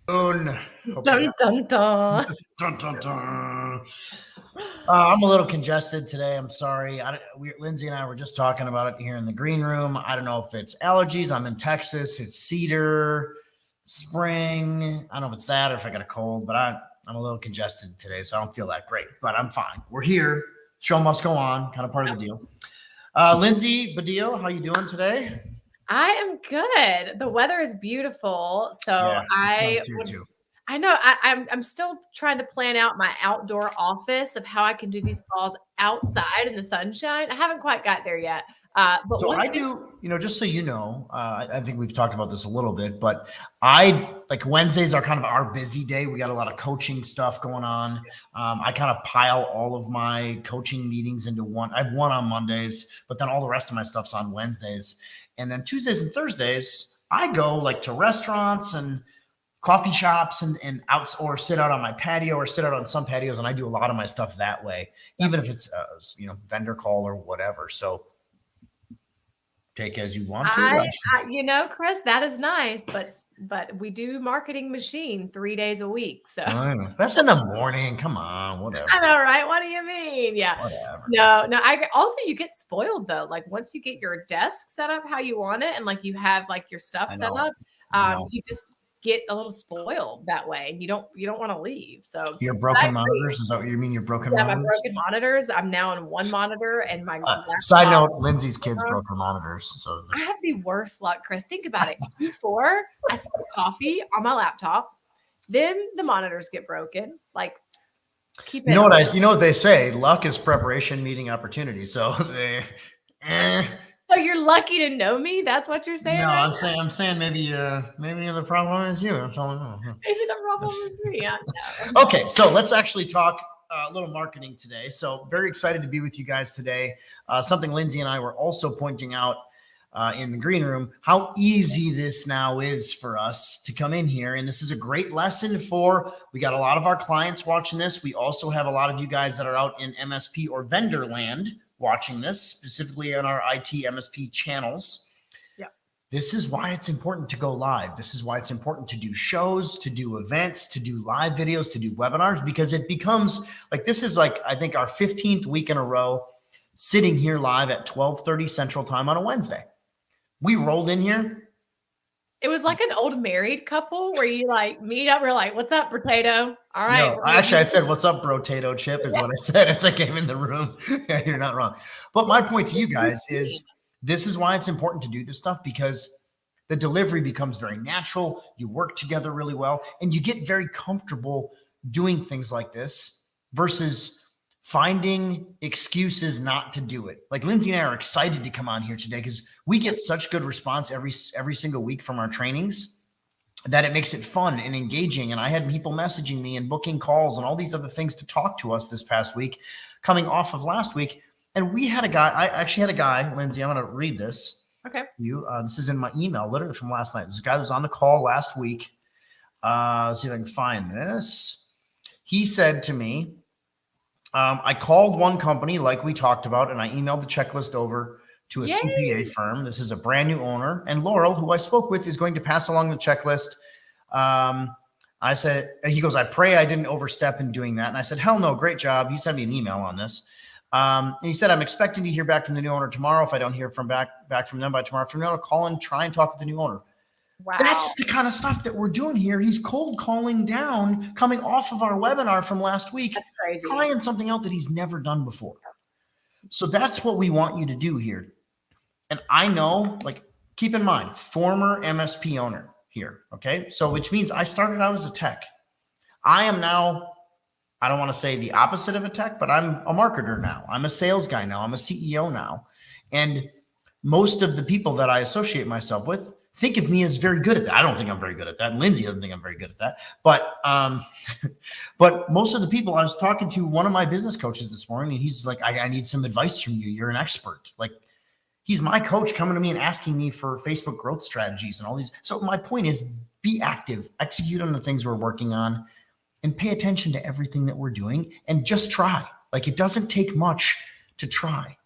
Hope Dun, dun, dun. dun, dun, dun. I'm a little congested today. I'm sorry. Lindsey and I were just talking about it here in the green room. I don't know if it's allergies. I'm in Texas. It's cedar, spring. I don't know if it's that or if I got a cold, but I'm a little congested today, so I don't feel that great. But I'm fine. We're here. Show must go on. Kind of part of the deal. Lindsey, Badillo, how you doing today? I am good. The weather is beautiful, so Yeah, it's nice here too. I know I'm still trying to plan out my outdoor office of how I can do these calls outside in the sunshine. I haven't quite got there yet. But So one I thing, do, just so you know, I think we've talked about this a little bit, but I like Wednesdays are kind of our busy day. We got a lot of coaching stuff going on. I kind of pile all of my coaching meetings into one. I have one on Mondays, but then all the rest of my stuff's on Wednesdays. And then Tuesdays and Thursdays, I go like to restaurants and coffee shops and outs or sit out on my patio or sit out on some patios. And I do a lot of my stuff that way, even if it's, vendor call or whatever. So, take as you want to. Chris, that is nice, but we do marketing machine 3 days a week. So That's in the morning. Come on, whatever. I know, right? What do you mean? Yeah. Whatever. No. I also you get spoiled though. Like once you get your desk set up how you want it, and like you have like your stuff set up, you just get a little spoiled that way, and you don't want to leave. So your broken monitors. Is that what you mean? Your broken yeah, monitors? my broken monitors. I'm now on one monitor, and my side note: Lindsey's kids broke her monitors. So I have the worst luck, Chris. Think about it. Before I spill coffee on my laptop, then the monitors get broken. Like, keep it. You know what they say: luck is preparation meeting opportunity. So So you're lucky to know me. That's what you're saying. No, right I'm saying maybe the problem is you. That's all I know. Maybe the problem is me. Okay, so let's actually talk a little marketing today. So very excited to be with you guys today. Something Lindsey and I were also pointing out in the green room, how easy this now is for us to come in here. And this is a great lesson we got a lot of our clients watching this. We also have a lot of you guys that are out in MSP or vendor land watching this, specifically on our IT MSP channels. Yeah. This is why it's important to go live. This is why it's important to do shows, to do events, to do live videos, to do webinars, because it becomes like, this is like, I think our 15th week in a row sitting here live at 12:30 Central Time on a Wednesday. We rolled in here. It was like an old married couple where you like meet up. We're like, "What's up, potato?" All right. No, actually, I said, "What's up, brotato chip?" Is what I said as I came in the room. Yeah, you're not wrong. But my point to you guys is, this is why it's important to do this stuff, because the delivery becomes very natural. You work together really well, and you get very comfortable doing things like this versus finding excuses not to do it. Like Lindsey and I are excited to come on here today because we get such good response every single week from our trainings that it makes it fun and engaging. And I had people messaging me and booking calls and all these other things to talk to us this past week, coming off of last week. And we had a guy, I actually had a guy, Lindsey, I'm going to read this. Okay. This is in my email, literally from last night. This guy was on the call last week. Let's see if I can find this. He said to me, I called one company like we talked about, and I emailed the checklist over to a CPA firm. This is a brand new owner. And Laurel, who I spoke with, is going to pass along the checklist. I said, he goes, I pray I didn't overstep in doing that. And I said, hell no, great job. He sent me an email on this. And he said, I'm expecting to hear back from the new owner tomorrow. If I don't hear back from them by tomorrow afternoon, I'll call and try and talk with the new owner. Wow. That's the kind of stuff that we're doing here. He's cold calling down, coming off of our webinar from last week. That's crazy. Trying something out that he's never done before. So that's what we want you to do here. And I know, like, keep in mind, former MSP owner here, okay? So which means I started out as a tech. I am now, I don't want to say the opposite of a tech, but I'm a marketer now. I'm a sales guy now. I'm a CEO now. And most of the people that I associate myself with think of me as very good at that. I don't think I'm very good at that. Lindsey doesn't think I'm very good at that. But but most of the people, I was talking to one of my business coaches this morning, and he's like, I need some advice from you. You're an expert. Like, he's my coach coming to me and asking me for Facebook growth strategies and all these. So my point is, be active, execute on the things we're working on, and pay attention to everything that we're doing, and just try. Like, it doesn't take much to try.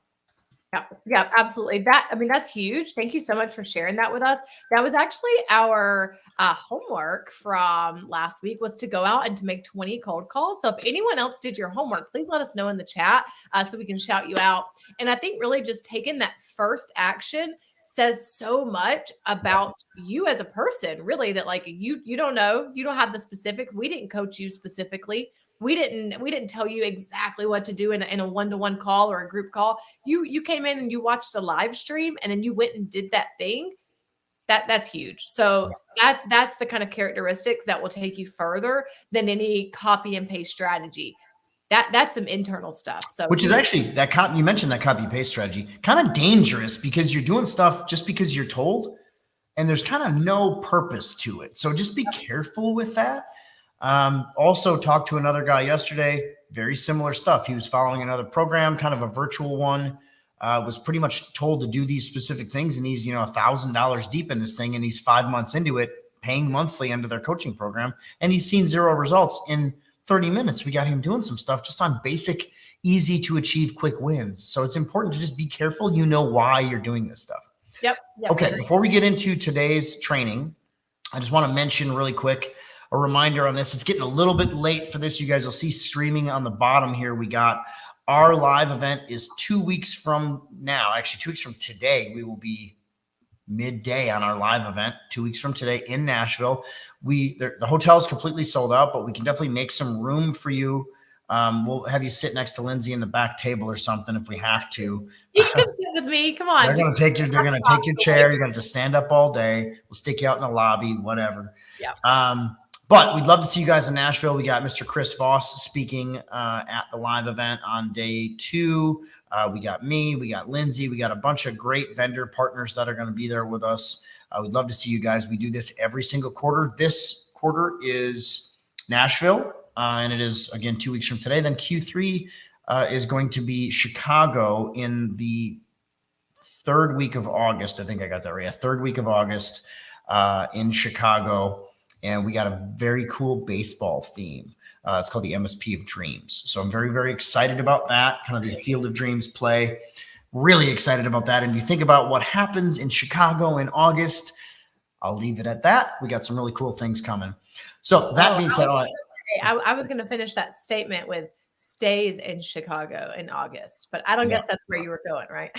Yeah, absolutely. That's huge. Thank you so much for sharing that with us. That was actually our homework from last week, was to go out and to make 20 cold calls. So if anyone else did your homework, please let us know in the chat so we can shout you out. And I think really just taking that first action says so much about you as a person, really, that like you don't know, you don't have the specifics. We didn't coach you specifically. We didn't tell you exactly what to do in a one-to-one call or a group call. You came in and you watched a live stream and then you went and did that thing. That's huge. So that's the kind of characteristics that will take you further than any copy and paste strategy. That's some internal stuff. So which is actually you mentioned that copy paste strategy, kind of dangerous because you're doing stuff just because you're told and there's kind of no purpose to it. So just be careful with that. Also talked to another guy yesterday, very similar stuff. He was following another program, kind of a virtual one, was pretty much told to do these specific things. And he's, $1,000 deep in this thing. And he's 5 months into it, paying monthly under their coaching program. And he's seen 0 results in 30 minutes. We got him doing some stuff just on basic, easy to achieve quick wins. So it's important to just be careful. Why you're doing this stuff. Yep. Okay. Before we get into today's training, I just want to mention really quick, a reminder on this. It's getting a little bit late for this. You guys will see streaming on the bottom here. We got our live event is 2 weeks from now. Actually, 2 weeks from today, we will be midday on our live event. 2 weeks from today in Nashville. The hotel is completely sold out, but we can definitely make some room for you. We'll have you sit next to Lindsey in the back table or something if we have to. You can come sit with me. Come on. They're going to take your chair. You're going to stand up all day. We'll stick you out in the lobby, whatever. Yeah. But we'd love to see you guys in Nashville. We got Mr. Chris Voss speaking at the live event on day 2. We got me. We got Lindsey. We got a bunch of great vendor partners that are going to be there with us. We'd love to see you guys. We do this every single quarter. This quarter is Nashville, and it is, again, 2 weeks from today. Then Q3 is going to be Chicago in the 3rd week of August. I think I got that right. Yeah, 3rd week of August in Chicago. And we got a very cool baseball theme. It's called the MSP of Dreams. So I'm very, very excited about that, kind of the Field of Dreams play. Really excited about that. And you think about what happens in Chicago in August, I'll leave it at that. We got some really cool things coming. So that being said, I was going to finish that statement with stays in Chicago in August, but I don't guess that's where you were going, right?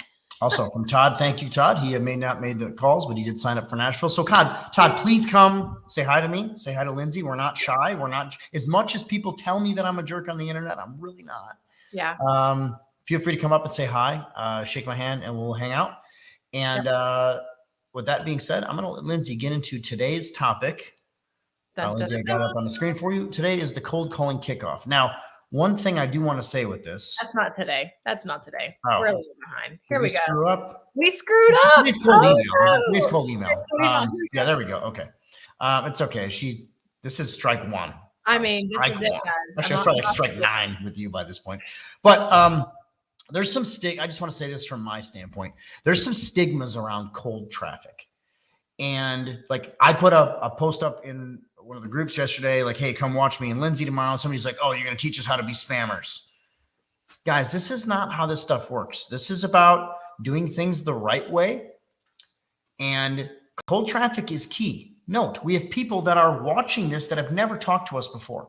Also from Todd. Thank you, Todd. He may not made the calls, but he did sign up for Nashville. So Todd, please come say hi to me. Say hi to Lindsey. We're not shy. We're not, as much as people tell me that I'm a jerk on the internet, I'm really not. Yeah. Feel free to come up and say hi, shake my hand, and we'll hang out. And with that being said, I'm going to let Lindsey get into today's topic. Lindsey, I got it up on the screen for you. Today is the cold calling kickoff. Now, one thing I do want to say with this. That's not today. Oh. We're a little behind. Here we go. Screw up? We screwed up. Please cold email. Please cold email. Yeah, there we go. Okay. It's okay. This is strike 1. I mean, this is it, guys. Actually, it's probably like strike 9 with you by this point. But there's some I just want to say this from my standpoint. There's some stigmas around cold traffic. And like I put a post up in one of the groups yesterday, like, hey, come watch me and Lindsey tomorrow. And somebody's like, oh, you're going to teach us how to be spammers. Guys, this is not how this stuff works. This is about doing things the right way. And cold traffic is key. Note, we have people that are watching this that have never talked to us before.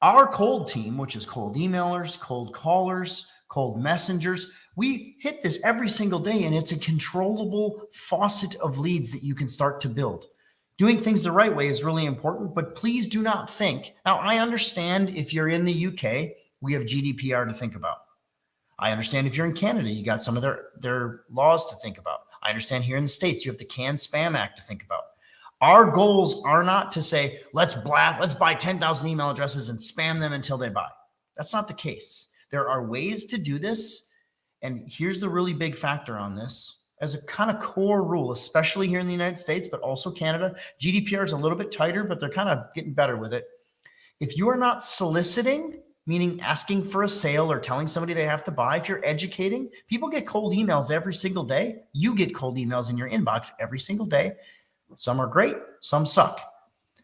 Our cold team, which is cold emailers, cold callers, cold messengers, we hit this every single day, and it's a controllable faucet of leads that you can start to build. Doing things the right way is really important, but please do not think. Now, I understand if you're in the UK, we have GDPR to think about. I understand if you're in Canada, you got some of their laws to think about. I understand here in the States, you have the Can-Spam Act to think about. Our goals are not to say, let's buy 10,000 email addresses and spam them until they buy. That's not the case. There are ways to do this. And here's the really big factor on this. As a kind of core rule, especially here in the United States, but also Canada, GDPR is a little bit tighter, but they're kind of getting better with it. If you are not soliciting, meaning asking for a sale or telling somebody they have to buy, if you're educating, people get cold emails every single day. You get cold emails in your inbox every single day. Some are great, some suck.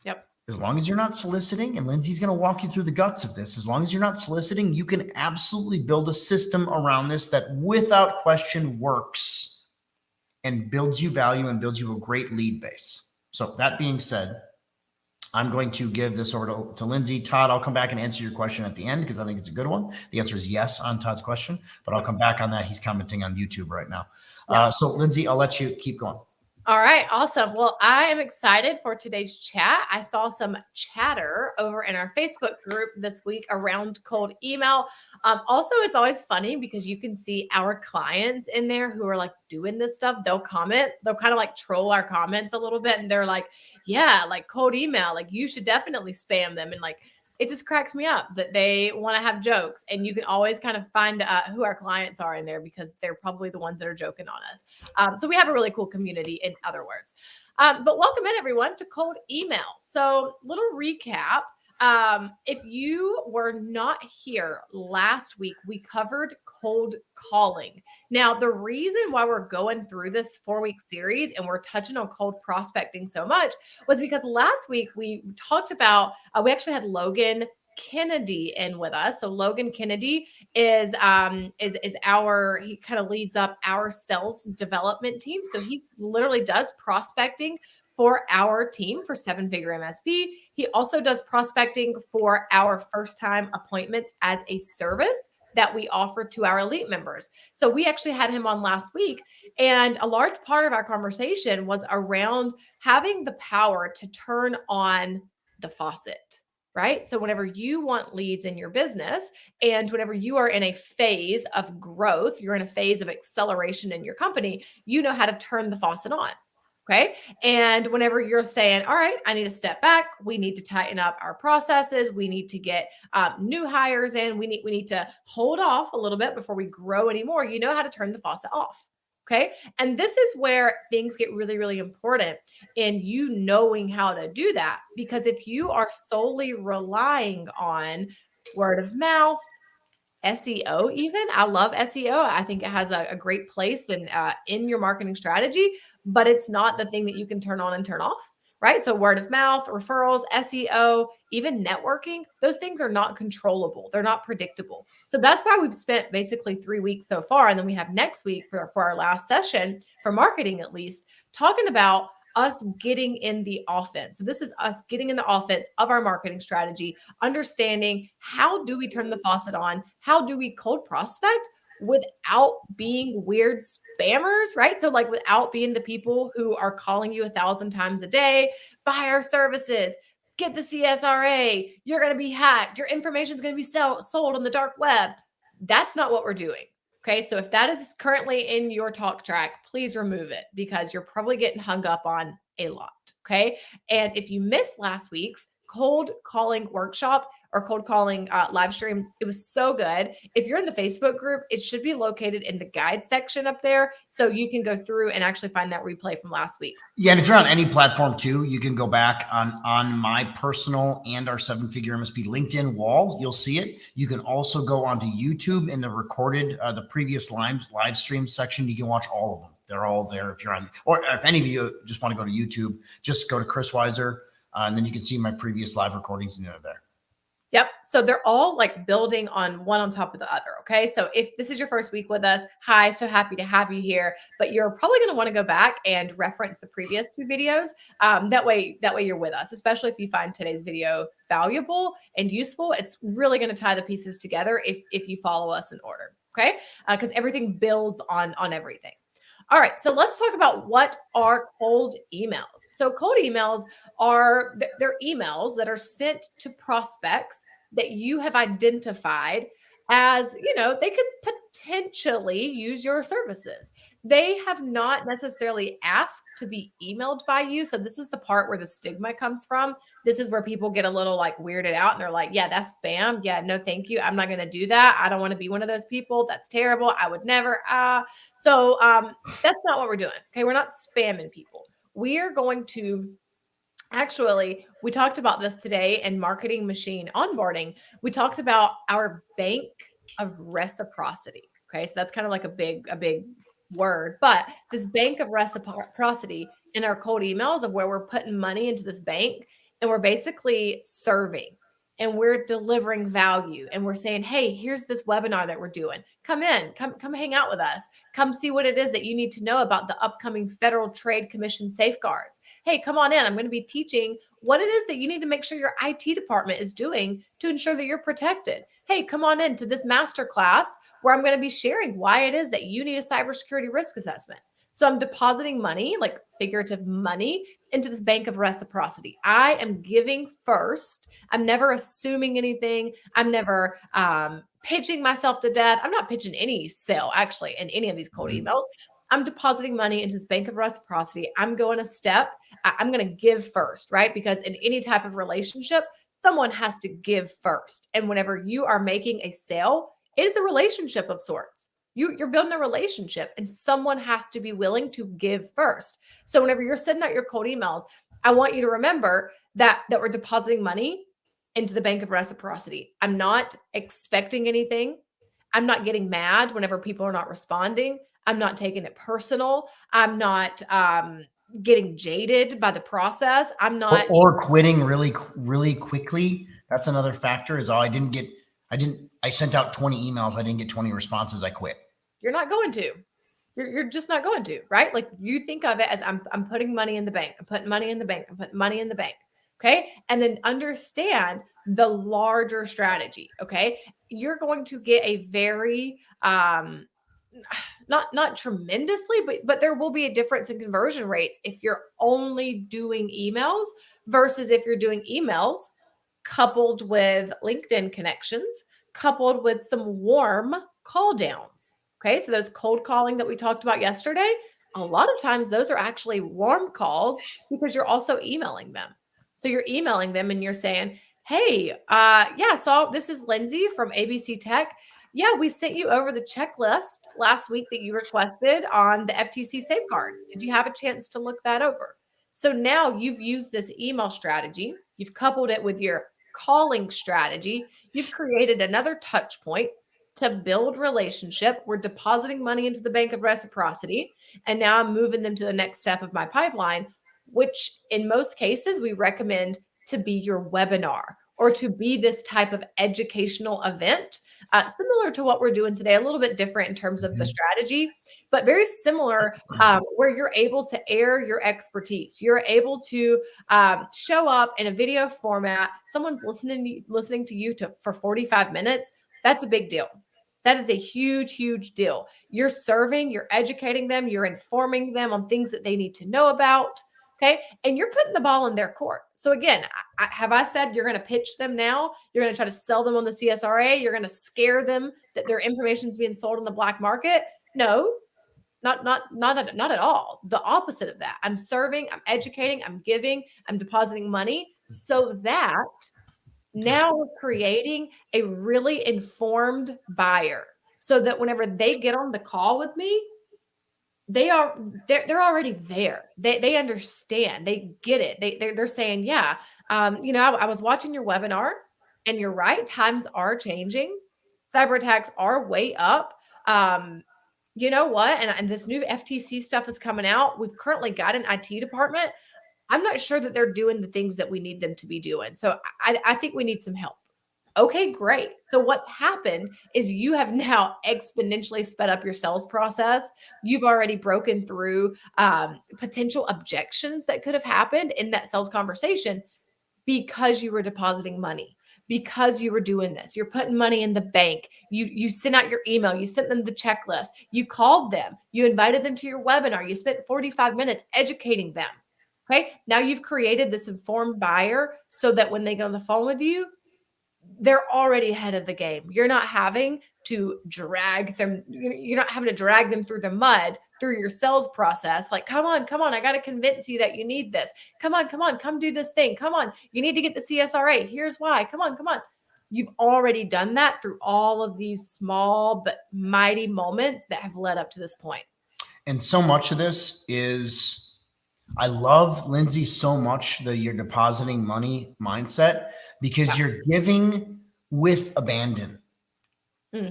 Yep. As long as you're not soliciting, and Lindsey's going to walk you through the guts of this, as long as you're not soliciting, you can absolutely build a system around this that without question works and builds you value and builds you a great lead base. So that being said, I'm going to give this over to Lindsey. Todd, I'll come back and answer your question at the end because I think it's a good one. The answer is yes on Todd's question, but I'll come back on that. He's commenting on YouTube right now. So Lindsey, I'll let you keep going. All right, awesome. Well, I am excited for today's chat. I saw some chatter over in our Facebook group this week around cold email. Also, it's always funny because you can see our clients in there who are like doing this stuff. They'll comment, they'll kind of like troll our comments a little bit. And they're like, yeah, like cold email, like you should definitely spam them. And like, it just cracks me up that they want to have jokes, and you can always kind of find who our clients are in there because they're probably the ones that are joking on us. So we have a really cool community, in other words. But welcome in everyone to cold email. So little recap. If you were not here last week, we covered cold calling. Now, the reason why we're going through this 4-week series and we're touching on cold prospecting so much was because last week we talked about, we actually had Logan Kennedy in with us. So Logan Kennedy is our, he kind of leads up our sales development team. So he literally does prospecting for our team for 7-figure MSP. He also does prospecting for our first-time appointments as a service that we offer to our elite members. So we actually had him on last week, and a large part of our conversation was around having the power to turn on the faucet, right? So whenever you want leads in your business and whenever you are in a phase of growth, you're in a phase of acceleration in your company, you know how to turn the faucet on. Okay. And whenever you're saying, all right, I need to step back, we need to tighten up our processes, we need to get new hires in, we need to hold off a little bit before we grow anymore, you know how to turn the faucet off. Okay. And this is where things get really, really important in you knowing how to do that. Because if you are solely relying on word of mouth, SEO, even, I love SEO. I think it has a great place in your marketing strategy, but it's not the thing that you can turn on and turn off, right? So word of mouth, referrals, SEO, even networking, those things are not controllable. They're not predictable. So that's why we've spent basically 3 weeks so far. And then we have next week for our last session for marketing, at least, talking about us getting in the offense. So this is us getting in the offense of our marketing strategy, understanding how do we turn the faucet on? How do we cold prospect without being weird spammers, right? So like without being the people who are calling you 1,000 times a day, buy our services, get the CSRA, you're going to be hacked, your information is going to be sold on the dark web. That's not what we're doing. Okay, so if that is currently in your talk track, please remove it because you're probably getting hung up on a lot. Okay, and if you missed last week's cold calling workshop or cold calling live stream, it was so good. If you're in the Facebook group, it should be located in the guide section up there, so you can go through and actually find that replay from last week. Yeah, and if you're on any platform too, you can go back on my personal and our 7-figure MSP LinkedIn wall. You'll see it. You can also go onto YouTube in the recorded, the previous live stream section. You can watch all of them. They're all there. If you're on, or if any of you just want to go to YouTube, just go to Chris Weiser, and then you can see my previous live recordings and they're there. Yep. So they're all like building on one on top of the other. Okay. So if this is your first week with us, hi, so happy to have you here, but you're probably going to want to go back and reference the previous 2 videos. That way you're with us, especially if you find today's video valuable and useful. It's really going to tie the pieces together if you follow us in order. Okay. Because everything builds on everything. All right, so let's talk about what are cold emails. So cold emails are they're emails that are sent to prospects that you have identified as, they could potentially use your services. They have not necessarily asked to be emailed by you. So this is the part where the stigma comes from. This is where people get a little like weirded out and they're like, yeah, that's spam. Yeah, no, thank you. I'm not going to do that. I don't want to be one of those people. That's terrible. I would never. So that's not what we're doing. Okay. We're not spamming people. We are going to actually, we talked about this today in marketing machine onboarding. We talked about our bank of reciprocity. Okay. So that's kind of like a big word, but this bank of reciprocity in our cold emails of where we're putting money into this bank and we're basically serving and we're delivering value and we're saying, hey, here's this webinar that we're doing. Come in, come hang out with us. Come see what it is that you need to know about the upcoming Federal Trade Commission safeguards. Hey, come on in. I'm going to be teaching what it is that you need to make sure your IT department is doing to ensure that you're protected. Hey, come on in to this masterclass where I'm going to be sharing why it is that you need a cybersecurity risk assessment. So I'm depositing money, like figurative money, into this bank of reciprocity. I am giving first. I'm never assuming anything. I'm never pitching myself to death. I'm not pitching any sale actually in any of these cold emails. I'm depositing money into this bank of reciprocity. I'm going a step. I'm going to give first, right? Because in any type of relationship, someone has to give first. And whenever you are making a sale, it is a relationship of sorts. You're building a relationship and someone has to be willing to give first. So whenever you're sending out your cold emails, I want you to remember that we're depositing money into the bank of reciprocity. I'm not expecting anything. I'm not getting mad whenever people are not responding. I'm not taking it personal. I'm not getting jaded by the process. I'm not or quitting really quickly. That's another factor is I sent out 20 emails. I didn't get 20 responses. I quit. You're not going to. You're just not going to, right? Like you think of it as I'm putting money in the bank. I'm putting money in the bank. I'm putting money in the bank. Okay. And then understand the larger strategy. Okay. You're going to get a very, not tremendously, but there will be a difference in conversion rates if you're only doing emails versus if you're doing emails coupled with LinkedIn connections, coupled with some warm call downs. Okay, so those cold calling that we talked about yesterday, a lot of times those are actually warm calls because you're also emailing them. So you're emailing them and you're saying, hey, so this is Lindsey from ABC Tech. Yeah, we sent you over the checklist last week that you requested on the FTC safeguards. Did you have a chance to look that over? So now you've used this email strategy. You've coupled it with your calling strategy. You've created another touch point to build relationship. We're depositing money into the bank of reciprocity. And now I'm moving them to the next step of my pipeline, which in most cases we recommend to be your webinar or to be this type of educational event, similar to what we're doing today, a little bit different in terms of the strategy, but very similar, where you're able to air your expertise. You're able to show up in a video format. Someone's listening to you for 45 minutes. That's a big deal. That is a huge, huge deal. You're serving, you're educating them, you're informing them on things that they need to know about. Okay. And you're putting the ball in their court. So again, have I said you're going to pitch them now? You're going to try to sell them on the CSRA. You're going to scare them that their information is being sold on the black market. No, not at all. The opposite of that. I'm serving, I'm educating, I'm giving, I'm depositing money so that now we're creating a really informed buyer so that whenever they get on the call with me, they're already there. They understand. They get it. They're saying, yeah, I was watching your webinar and you're right. Times are changing. Cyber attacks are way up. You know what? And this new FTC stuff is coming out. We've currently got an IT department. I'm not sure that they're doing the things that we need them to be doing. So I think we need some help. Okay, great. So what's happened is you have now exponentially sped up your sales process. You've already broken through potential objections that could have happened in that sales conversation because you were depositing money, because you were doing this. You're putting money in the bank. You sent out your email. You sent them the checklist. You called them. You invited them to your webinar. You spent 45 minutes educating them. Okay, now you've created this informed buyer so that when they get on the phone with you, they're already ahead of the game. You're not having to drag them. You're not having to drag them through the mud through your sales process. Like, come on. I got to convince you that you need this. Come on. Come do this thing. Come on. You need to get the CSRA. Here's why. Come on. You've already done that through all of these small but mighty moments that have led up to this point. And so much of this is, I love Lindsey so much, you're depositing money mindset, because you're giving with abandon,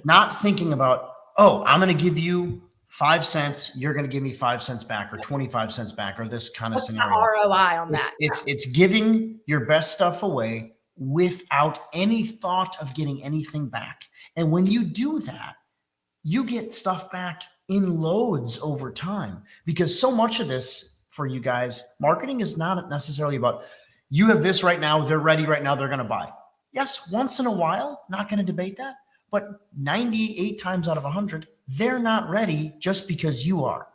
not thinking about, oh, I'm going to give you 5 cents, you're going to give me 5 cents back or 25 cents back or this kind of What's scenario. the ROI on that? It's giving your best stuff away without any thought of getting anything back. And when you do that, you get stuff back in loads over time, because so much of this for you guys, marketing is not necessarily about you have this right now, they're ready right now, they're going to buy. Yes, once in a while, not going to debate that, but 98 times out of 100, they're not ready just because you are.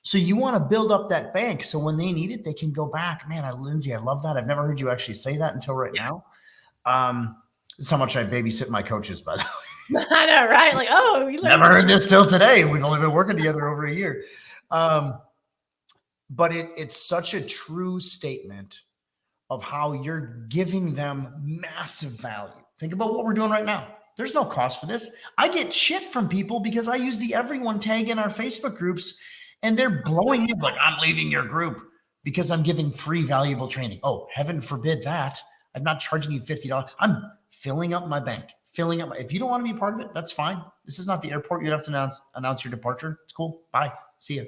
So you want to build up that bank so when they need it, they can go back. Man, Lindsey, I love that. I've never heard you actually say that until right now. This is how much I babysit my coaches, by the way. I know, right? Like, oh, you never heard this till today. We've only been working together over a year. But it's such a true statement of how you're giving them massive value. Think about what we're doing right now. There's no cost for this. I get shit from people because I use the everyone tag in our Facebook groups and they're blowing me like, I'm leaving your group because I'm giving free valuable training. Oh, heaven forbid that. I'm not charging you $50. I'm filling up my bank, if you don't want to be part of it, that's fine. This is not the airport. You don't have to announce your departure. It's cool. Bye. See you.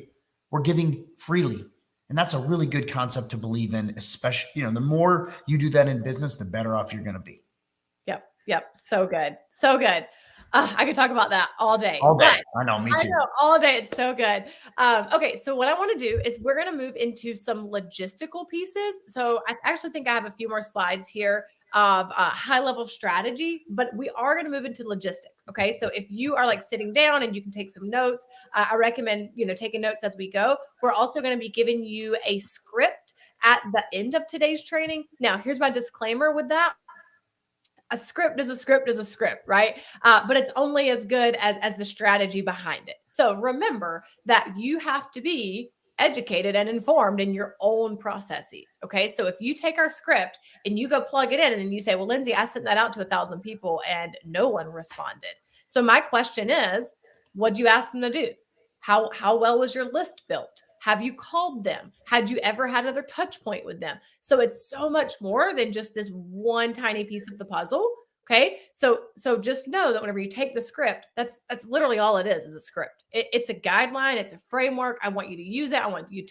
We're giving freely. And that's a really good concept to believe in, especially, the more you do that in business, the better off you're going to be. Yep. So good. So good. I could talk about that all day. All day. I know, me too. I know, all day. It's so good. Okay. So what I want to do is we're going to move into some logistical pieces. So I actually think I have a few more slides here of high level strategy, but we are going to move into logistics. Okay. So if you are like sitting down and you can take some notes, I recommend, taking notes as we go. We're also going to be giving you a script at the end of today's training. Now, here's my disclaimer with that. A script is a script is a script, right? But it's only as good as the strategy behind it. So remember that you have to be educated and informed in your own processes. Okay. So if you take our script and you go plug it in and then you say, well, Lindsey, I sent that out to 1,000 people and no one responded. So my question is, what'd you ask them to do? How well was your list built? Have you called them? Had you ever had another touch point with them? So it's so much more than just this one tiny piece of the puzzle. Okay. So just know that whenever you take the script, that's literally all it is a script. It's a guideline. It's a framework. I want you to use it. I want you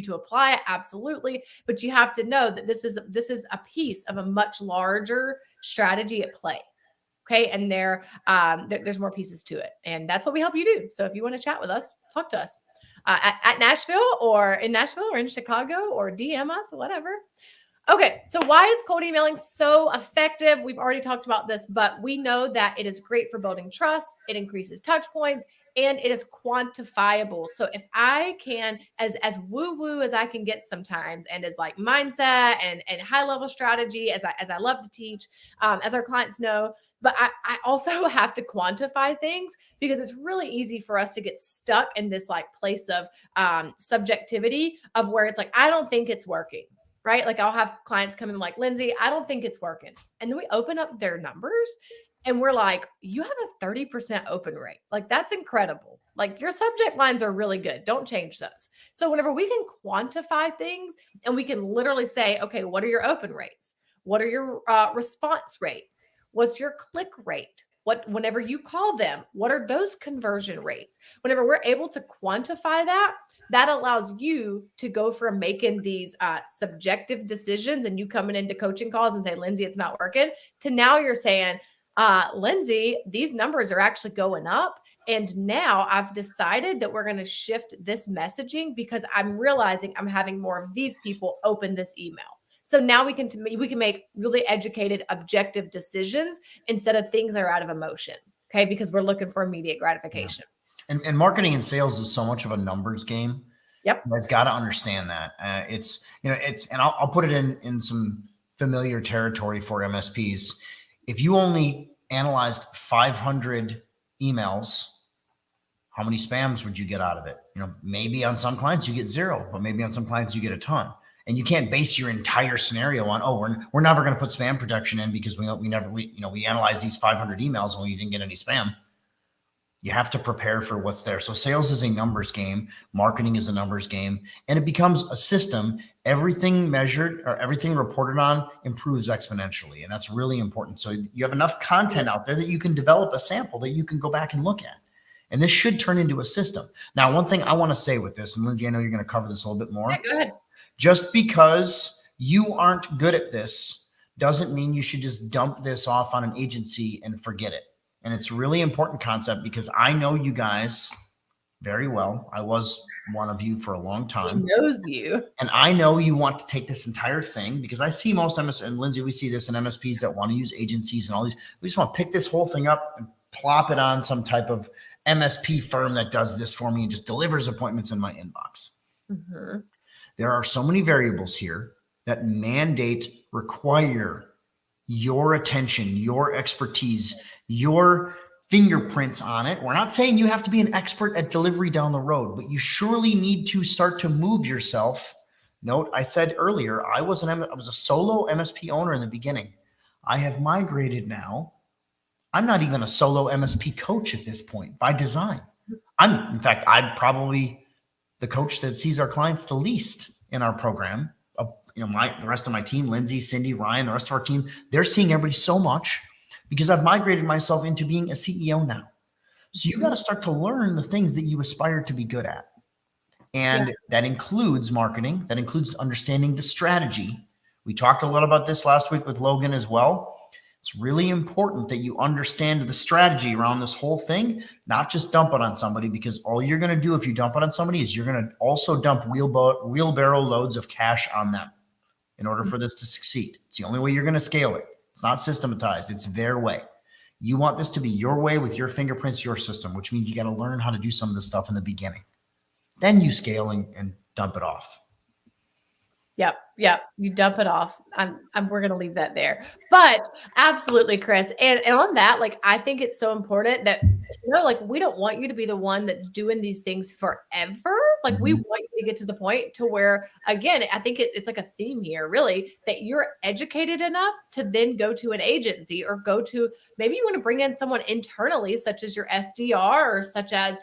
to apply it. Absolutely. But you have to know that this is a piece of a much larger strategy at play. Okay. And there's more pieces to it. And that's what we help you do. So if you want to chat with us, talk to us. At Nashville or in Chicago or DM us or whatever. Okay. So why is cold emailing so effective? We've already talked about this, but we know that it is great for building trust. It increases touch points and it is quantifiable. So if I can, as woo-woo as I can get sometimes, and as like mindset and high level strategy, as I love to teach, as our clients know, but I also have to quantify things because it's really easy for us to get stuck in this like place of subjectivity of where it's like, I don't think it's working, right? Like I'll have clients come in like, Lindsey, I don't think it's working. And then we open up their numbers and we're like, you have a 30% open rate. Like that's incredible. Like your subject lines are really good. Don't change those. So whenever we can quantify things and we can literally say, okay, what are your open rates? What are your response rates? What's your click rate? Whenever you call them, what are those conversion rates? Whenever we're able to quantify that allows you to go from making these subjective decisions and you coming into coaching calls and say, Lindsey, it's not working, to now you're saying, Lindsey, these numbers are actually going up. And now I've decided that we're going to shift this messaging because I'm realizing I'm having more of these people open this email. So now we can make really educated, objective decisions instead of things that are out of emotion. Okay. Because we're looking for immediate gratification. Yeah. And marketing and sales is so much of a numbers game. Yep. You guys got to understand that. And I'll put it in some familiar territory for MSPs. If you only analyzed 500 emails, how many spams would you get out of it? Maybe on some clients you get 0, but maybe on some clients you get a ton. And you can't base your entire scenario on, we're never going to put spam protection in because we analyze these 500 emails and we didn't get any spam. You have to prepare for what's there. So sales is a numbers game. Marketing is a numbers game. And it becomes a system. Everything measured or everything reported on improves exponentially. And that's really important. So you have enough content out there that you can develop a sample that you can go back and look at. And this should turn into a system. Now, one thing I want to say with this, and Lindsey, I know you're going to cover this a little bit more. Yeah, go ahead. Just because you aren't good at this doesn't mean you should just dump this off on an agency and forget it. And it's a really important concept because I know you guys very well. I was one of you for a long time. He knows you. And I know you want to take this entire thing because I see most MSPs, and Lindsey, we see this in MSPs that want to use agencies and all these. We just want to pick this whole thing up and plop it on some type of MSP firm that does this for me and just delivers appointments in my inbox. Mm-hmm. There are so many variables here that require your attention, your expertise, your fingerprints on it. We're not saying you have to be an expert at delivery down the road, but you surely need to start to move yourself. Note, I said earlier, I was a solo MSP owner in the beginning. I have migrated now. I'm not even a solo MSP coach at this point by design. I'm probably the coach that sees our clients the least in our program. The rest of my team, Lindsey, Cindy, Ryan, the rest of our team, they're seeing everybody so much because I've migrated myself into being a CEO now. So you got to start to learn the things that you aspire to be good at. And that includes marketing. That includes understanding the strategy. We talked a lot about this last week with Logan as well. It's really important that you understand the strategy around this whole thing, not just dump it on somebody, because all you're going to do if you dump it on somebody is you're going to also dump wheelbarrow loads of cash on them in order for this to succeed. It's the only way you're going to scale it. It's not systematized. It's their way. You want this to be your way with your fingerprints, your system, which means you got to learn how to do some of this stuff in the beginning. Then you scale and dump it off. Yep. You dump it off. We're going to leave that there, but absolutely, Chris. And on that, like, I think it's so important that, like, we don't want you to be the one that's doing these things forever. Like, we want you to get to the point to where, again, I think it's like a theme here, really, that you're educated enough to then go to an agency or maybe you want to bring in someone internally, such as your SDR or such as,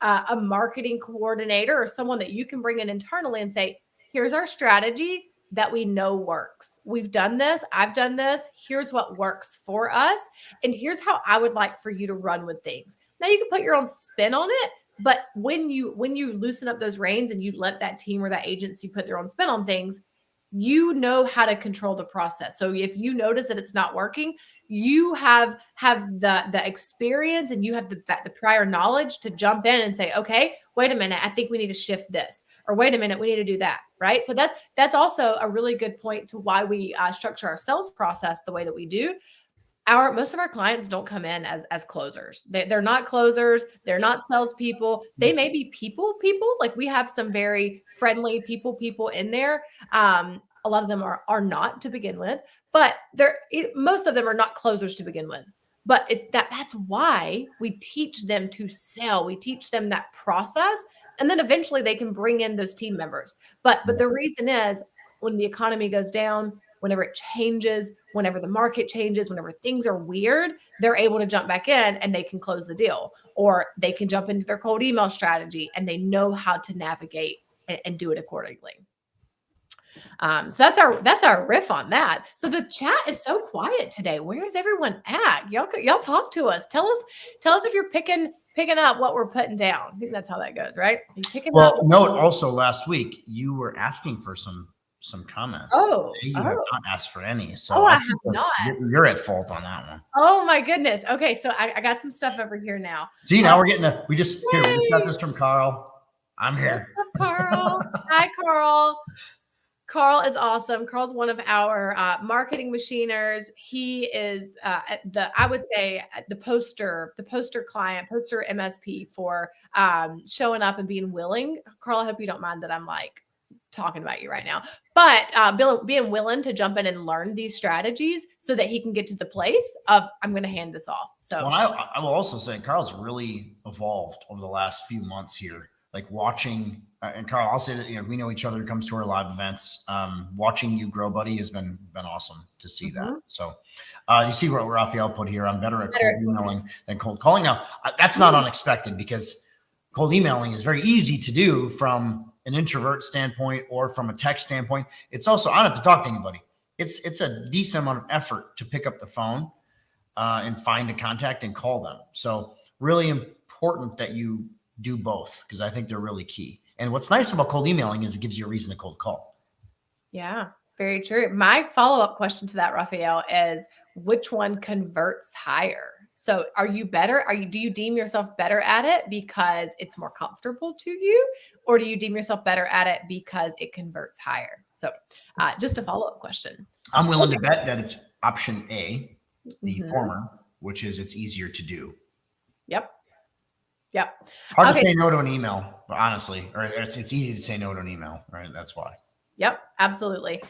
a marketing coordinator or someone that you can bring in internally and say, here's our strategy that we know works. We've done this. I've done this. Here's what works for us. And here's how I would like for you to run with things. Now you can put your own spin on it, but when you loosen up those reins and you let that team or that agency put their own spin on things, you know how to control the process. So if you notice that it's not working, you have the experience and you have the prior knowledge to jump in and say, okay, wait a minute, I think we need to shift this. Or wait a minute, we need to do that, right? So that's also a really good point to why we structure our sales process the way that we do. Most of our clients don't come in as closers. They're not closers. They're not salespeople. They may be people. Like, we have some very friendly people in there. A lot of them are not to begin with, but most of them are not closers to begin with. But that's why we teach them to sell. We teach them that process. And then eventually they can bring in those team members. But the reason is, when the economy goes down, whenever it changes, whenever the market changes, whenever things are weird, they're able to jump back in and they can close the deal, or they can jump into their cold email strategy and they know how to navigate and do it accordingly. So that's our riff on that. So the chat is so quiet today. Where's everyone at? Y'all talk to us. Tell us if you're picking up what we're putting down. I think that's how that goes, right? Note also, last week you were asking for some comments. You have not asked for any. So I have not. You're at fault on that one. Oh my goodness. Okay, so I got some stuff over here now. See, now we're getting we just got this from Carl. I'm here. What's up, Carl? Hi, Carl. Carl is awesome. Carl's one of our marketing machiners. He is I would say the poster client, poster MSP for showing up and being willing. Carl, I hope you don't mind that I'm like talking about you right now, but being willing to jump in and learn these strategies so that he can get to the place of, I'm going to hand this off. So I will also say Carl's really evolved over the last few months here, like watching. And Carl, I'll say that we know each other. Comes to our live events. Watching you grow, buddy, has been awesome to see that. So you see what Raphael put here. I'm better at cold emailing than cold calling. Now that's not unexpected, because cold emailing is very easy to do from an introvert standpoint or from a tech standpoint. It's also, I don't have to talk to anybody. It's a decent amount of effort to pick up the phone and find a contact and call them. So really important that you do both because I think they're really key. And what's nice about cold emailing is it gives you a reason to cold call. Yeah, very true. My follow-up question to that, Raphael, is which one converts higher? So are you better? Do you deem yourself better at it because it's more comfortable to you? Or do you deem yourself better at it because it converts higher? So just a follow-up question. I'm willing to bet that it's option A, the Mhm. former, which is it's easier to do. Yep. Yep. Hard Okay. to say no to an email, honestly, or it's easy to say no to an email, right? That's why. Yep, absolutely.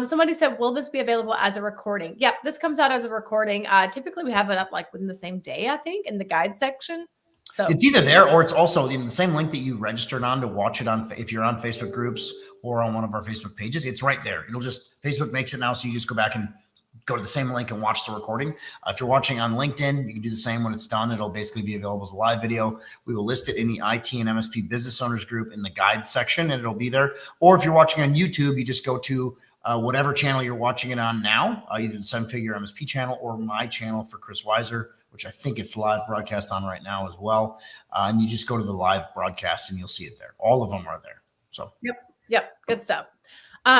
Somebody said, will this be available as a recording? Yep, this comes out as a recording. Typically we have it up like within the same day, I think, in the guide section. So it's either there or it's also in the same link that you registered on to watch it on. If you're on Facebook groups or on one of our Facebook pages, it's right there. It'll just, Facebook makes it now. So you just go back and go to the same link and watch the recording. If you're watching on LinkedIn, you can do the same when it's done. It'll basically be available as a live video. We will list it in the IT and MSP business owners group in the guide section, and it'll be there. Or if you're watching on YouTube, you just go to whatever channel you're watching it on now, either the Seven Figure MSP channel or my channel for Chris Weiser, which I think it's live broadcast on right now as well. And you just go to the live broadcast and you'll see it there. All of them are there. So Yep, good stuff.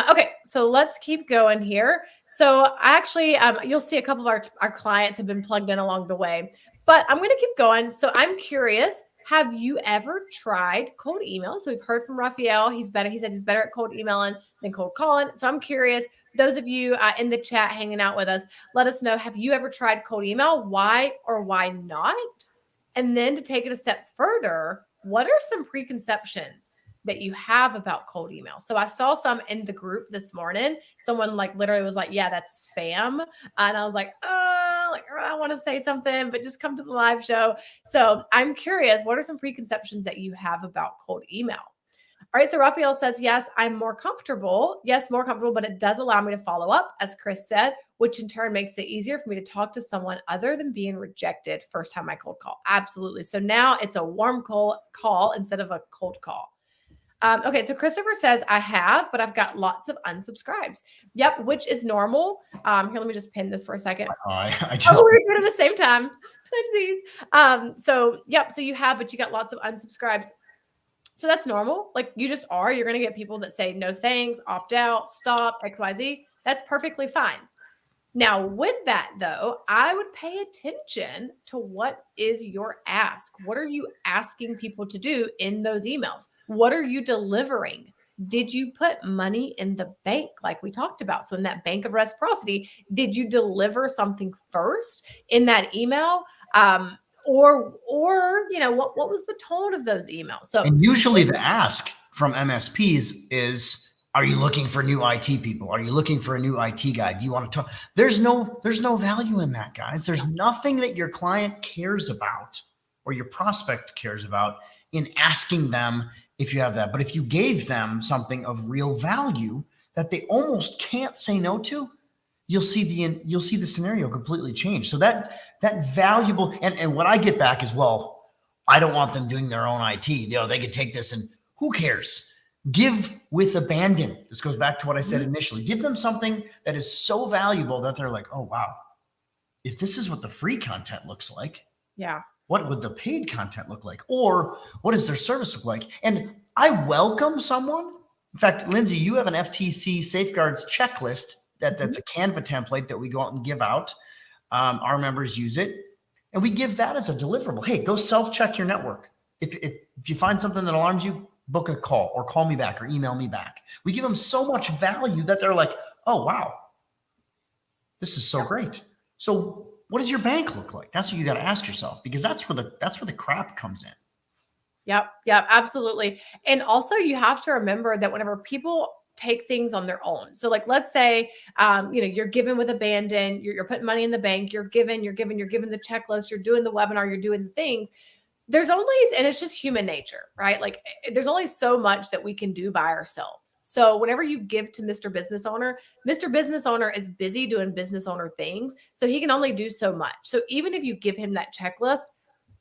Okay, so let's keep going here. So actually, you'll see a couple of our clients have been plugged in along the way, but I'm going to keep going. So I'm curious, have you ever tried cold email? So we've heard from Raphael. He said he's better at cold emailing than cold calling. So I'm curious, those of you in the chat hanging out with us, let us know, have you ever tried cold email? Why or why not? And then to take it a step further, what are some preconceptions that you have about cold email? So I saw some in the group this morning. Someone like literally was like, yeah, that's spam. And I was like, I want to say something, but just come to the live show. So I'm curious, what are some preconceptions that you have about cold email? All right. So Raphael says, yes, I'm more comfortable. Yes, more comfortable, but it does allow me to follow up, as Chris said, which in turn makes it easier for me to talk to someone other than being rejected first time I cold call. Absolutely. So now it's a warm call instead of a cold call. Okay, so Christopher says, I have, but I've got lots of unsubscribes. Yep, which is normal. Here, let me just pin this for a second. I just we're doing it at the same time. Twinsies. So you have, but you got lots of unsubscribes. So that's normal. Like you just are. You're going to get people that say no thanks, opt out, stop, XYZ. That's perfectly fine. Now, with that, though, I would pay attention to what is your ask. What are you asking people to do in those emails? What are you delivering? Did you put money in the bank like we talked about? So in that bank of reciprocity, did you deliver something first in that email? Or what was the tone of those emails? So and usually the ask from MSPs is, are you looking for new IT people? Are you looking for a new IT guy? Do you want to talk? There's no value in that, guys. There's nothing that your client cares about or your prospect cares about in asking them if you have that. But if you gave them something of real value that they almost can't say no to, you'll see the scenario completely change. So that valuable, and what I get back is, well, I don't want them doing their own IT. They could take this and who cares? Give with abandon. This goes back to what I said initially. Give them something that is so valuable that they're like, oh, wow, if this is what the free content looks like, what would the paid content look like? Or what does their service look like? And I welcome someone. In fact, Lindsey, you have an FTC safeguards checklist that's a Canva template that we go out and give out. Our members use it. And we give that as a deliverable. Hey, go self-check your network. If you find something that alarms you, book a call or call me back or email me back. We give them so much value that they're like, oh, wow, this is so great. So what does your bank look like? That's what you got to ask yourself, because that's where the crap comes in. Yep, absolutely. And also you have to remember that whenever people take things on their own. So like, let's say, you're giving with abandon, you're putting money in the bank, you're giving the checklist, you're doing the webinar, you're doing the things. There's only, and it's just human nature, right? Like there's only so much that we can do by ourselves. So whenever you give to Mr. Business Owner is busy doing business owner things. So he can only do so much. So even if you give him that checklist,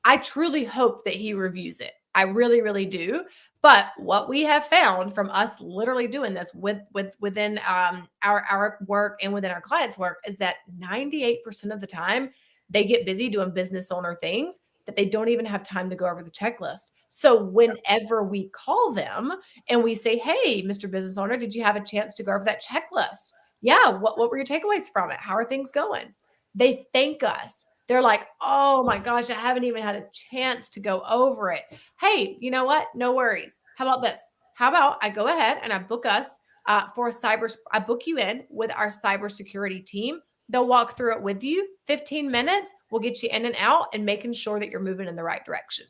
I truly hope that he reviews it. I really, really do. But what we have found from us literally doing this within our work and within our clients' work is that 98% of the time they get busy doing business owner things. that they don't even have time to go over the checklist. So whenever we call them and we say, hey, Mr. Business Owner, did you have a chance to go over that checklist? Yeah. What were your takeaways from it? How are things going? They thank us. They're like, oh my gosh, I haven't even had a chance to go over it. Hey, you know what? No worries. How about this? How about I go ahead and I book us I book you in with our cybersecurity team. They'll walk through it with you. 15 minutes will get you in and out and making sure that you're moving in the right direction.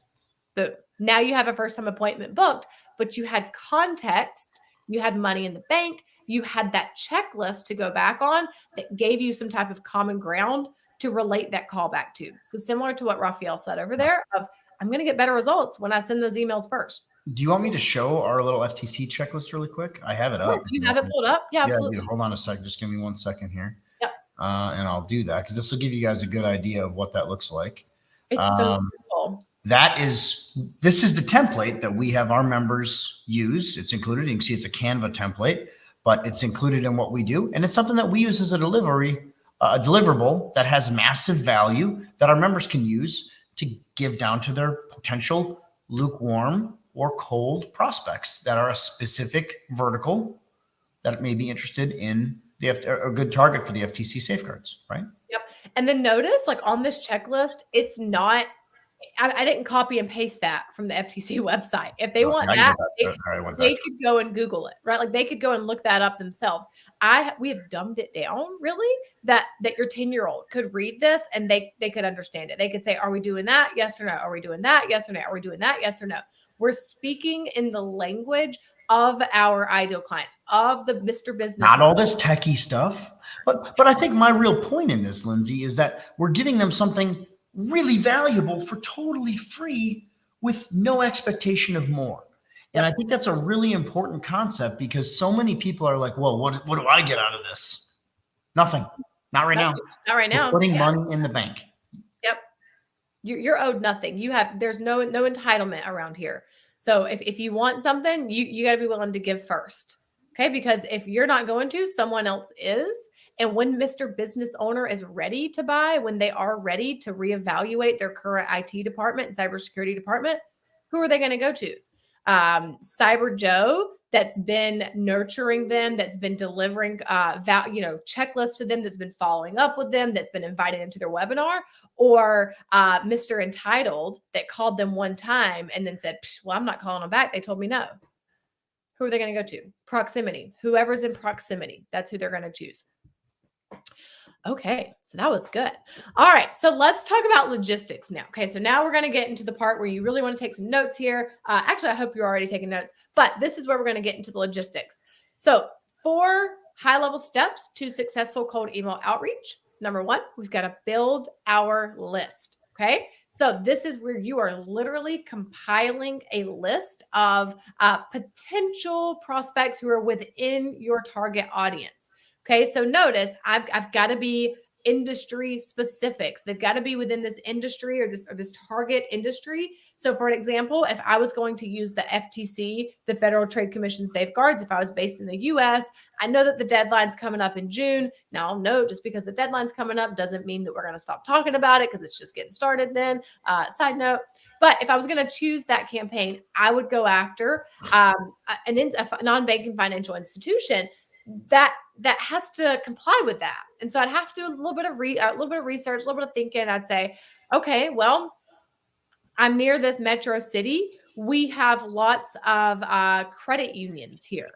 But now you have a first time appointment booked, but you had context, you had money in the bank, you had that checklist to go back on that gave you some type of common ground to relate that call back to. So similar to what Raphael said over there of, I'm going to get better results when I send those emails first. Do you want me to show our little FTC checklist really quick? I have it up. Do you have it pulled up? Yeah, absolutely. Yeah, hold on a second. Just give me 1 second here. Yep. And I'll do that because this will give you guys a good idea of what that looks like. It's so simple. This is the template that we have our members use. It's included. You can see it's a Canva template, but it's included in what we do. And it's something that we use as a deliverable that has massive value that our members can use to give down to their potential lukewarm or cold prospects that are a specific vertical that may be interested in a good target for the FTC safeguards, right? Yep. And then notice like on this checklist, it's not, I didn't copy and paste that from the FTC website. If they want that, they could go and Google it, right? Like they could go and look that up themselves. We have dumbed it down really that your 10-year-old could read this and they could understand it. They could say, are we doing that? Yes or no? Are we doing that? Yes or no? Are we doing that? Yes or no? We're speaking in the language of our ideal clients, of the Mr. Business. Not all this techie stuff. But I think my real point in this, Lindsey, is that we're giving them something really valuable for totally free with no expectation of more. And I think that's a really important concept because so many people are like, well, what do I get out of this? Nothing. Not right now. Not right now. We're putting money in the bank. Yep. You're owed nothing. There's no entitlement around here. So if you want something, you got to be willing to give first. Okay. Because if you're not going to, someone else is. And when Mr. Business Owner is ready to buy, when they are ready to reevaluate their current IT department and cybersecurity department, who are they going to go to? Cyber Joe that's been nurturing them, that's been delivering checklists to them, that's been following up with them, that's been inviting them to their webinar, or Mr. Entitled that called them one time and then said, well, I'm not calling them back. They told me no. Who are they going to go to? Proximity. Whoever's in proximity, that's who they're going to choose. Okay, so that was good. All right, so let's talk about logistics now. Okay, so now we're going to get into the part where you really want to take some notes here. Actually, I hope you're already taking notes, but this is where we're going to get into the logistics. So 4 high-level steps to successful cold email outreach. Number 1, we've got to build our list. Okay, so this is where you are literally compiling a list of potential prospects who are within your target audience. Okay, so notice I've got to be industry specifics. They've got to be within this industry or this target industry. So for an example, if I was going to use the FTC, the Federal Trade Commission safeguards, if I was based in the US, I know that the deadline's coming up in June. Now I'll know just because the deadline's coming up doesn't mean that we're going to stop talking about it because it's just getting started then. Side note. But if I was going to choose that campaign, I would go after a non-banking financial institution that has to comply with that. And so I'd have to do a little bit of research, a little bit of thinking. I'd say, okay, well, I'm near this metro city. We have lots of credit unions here,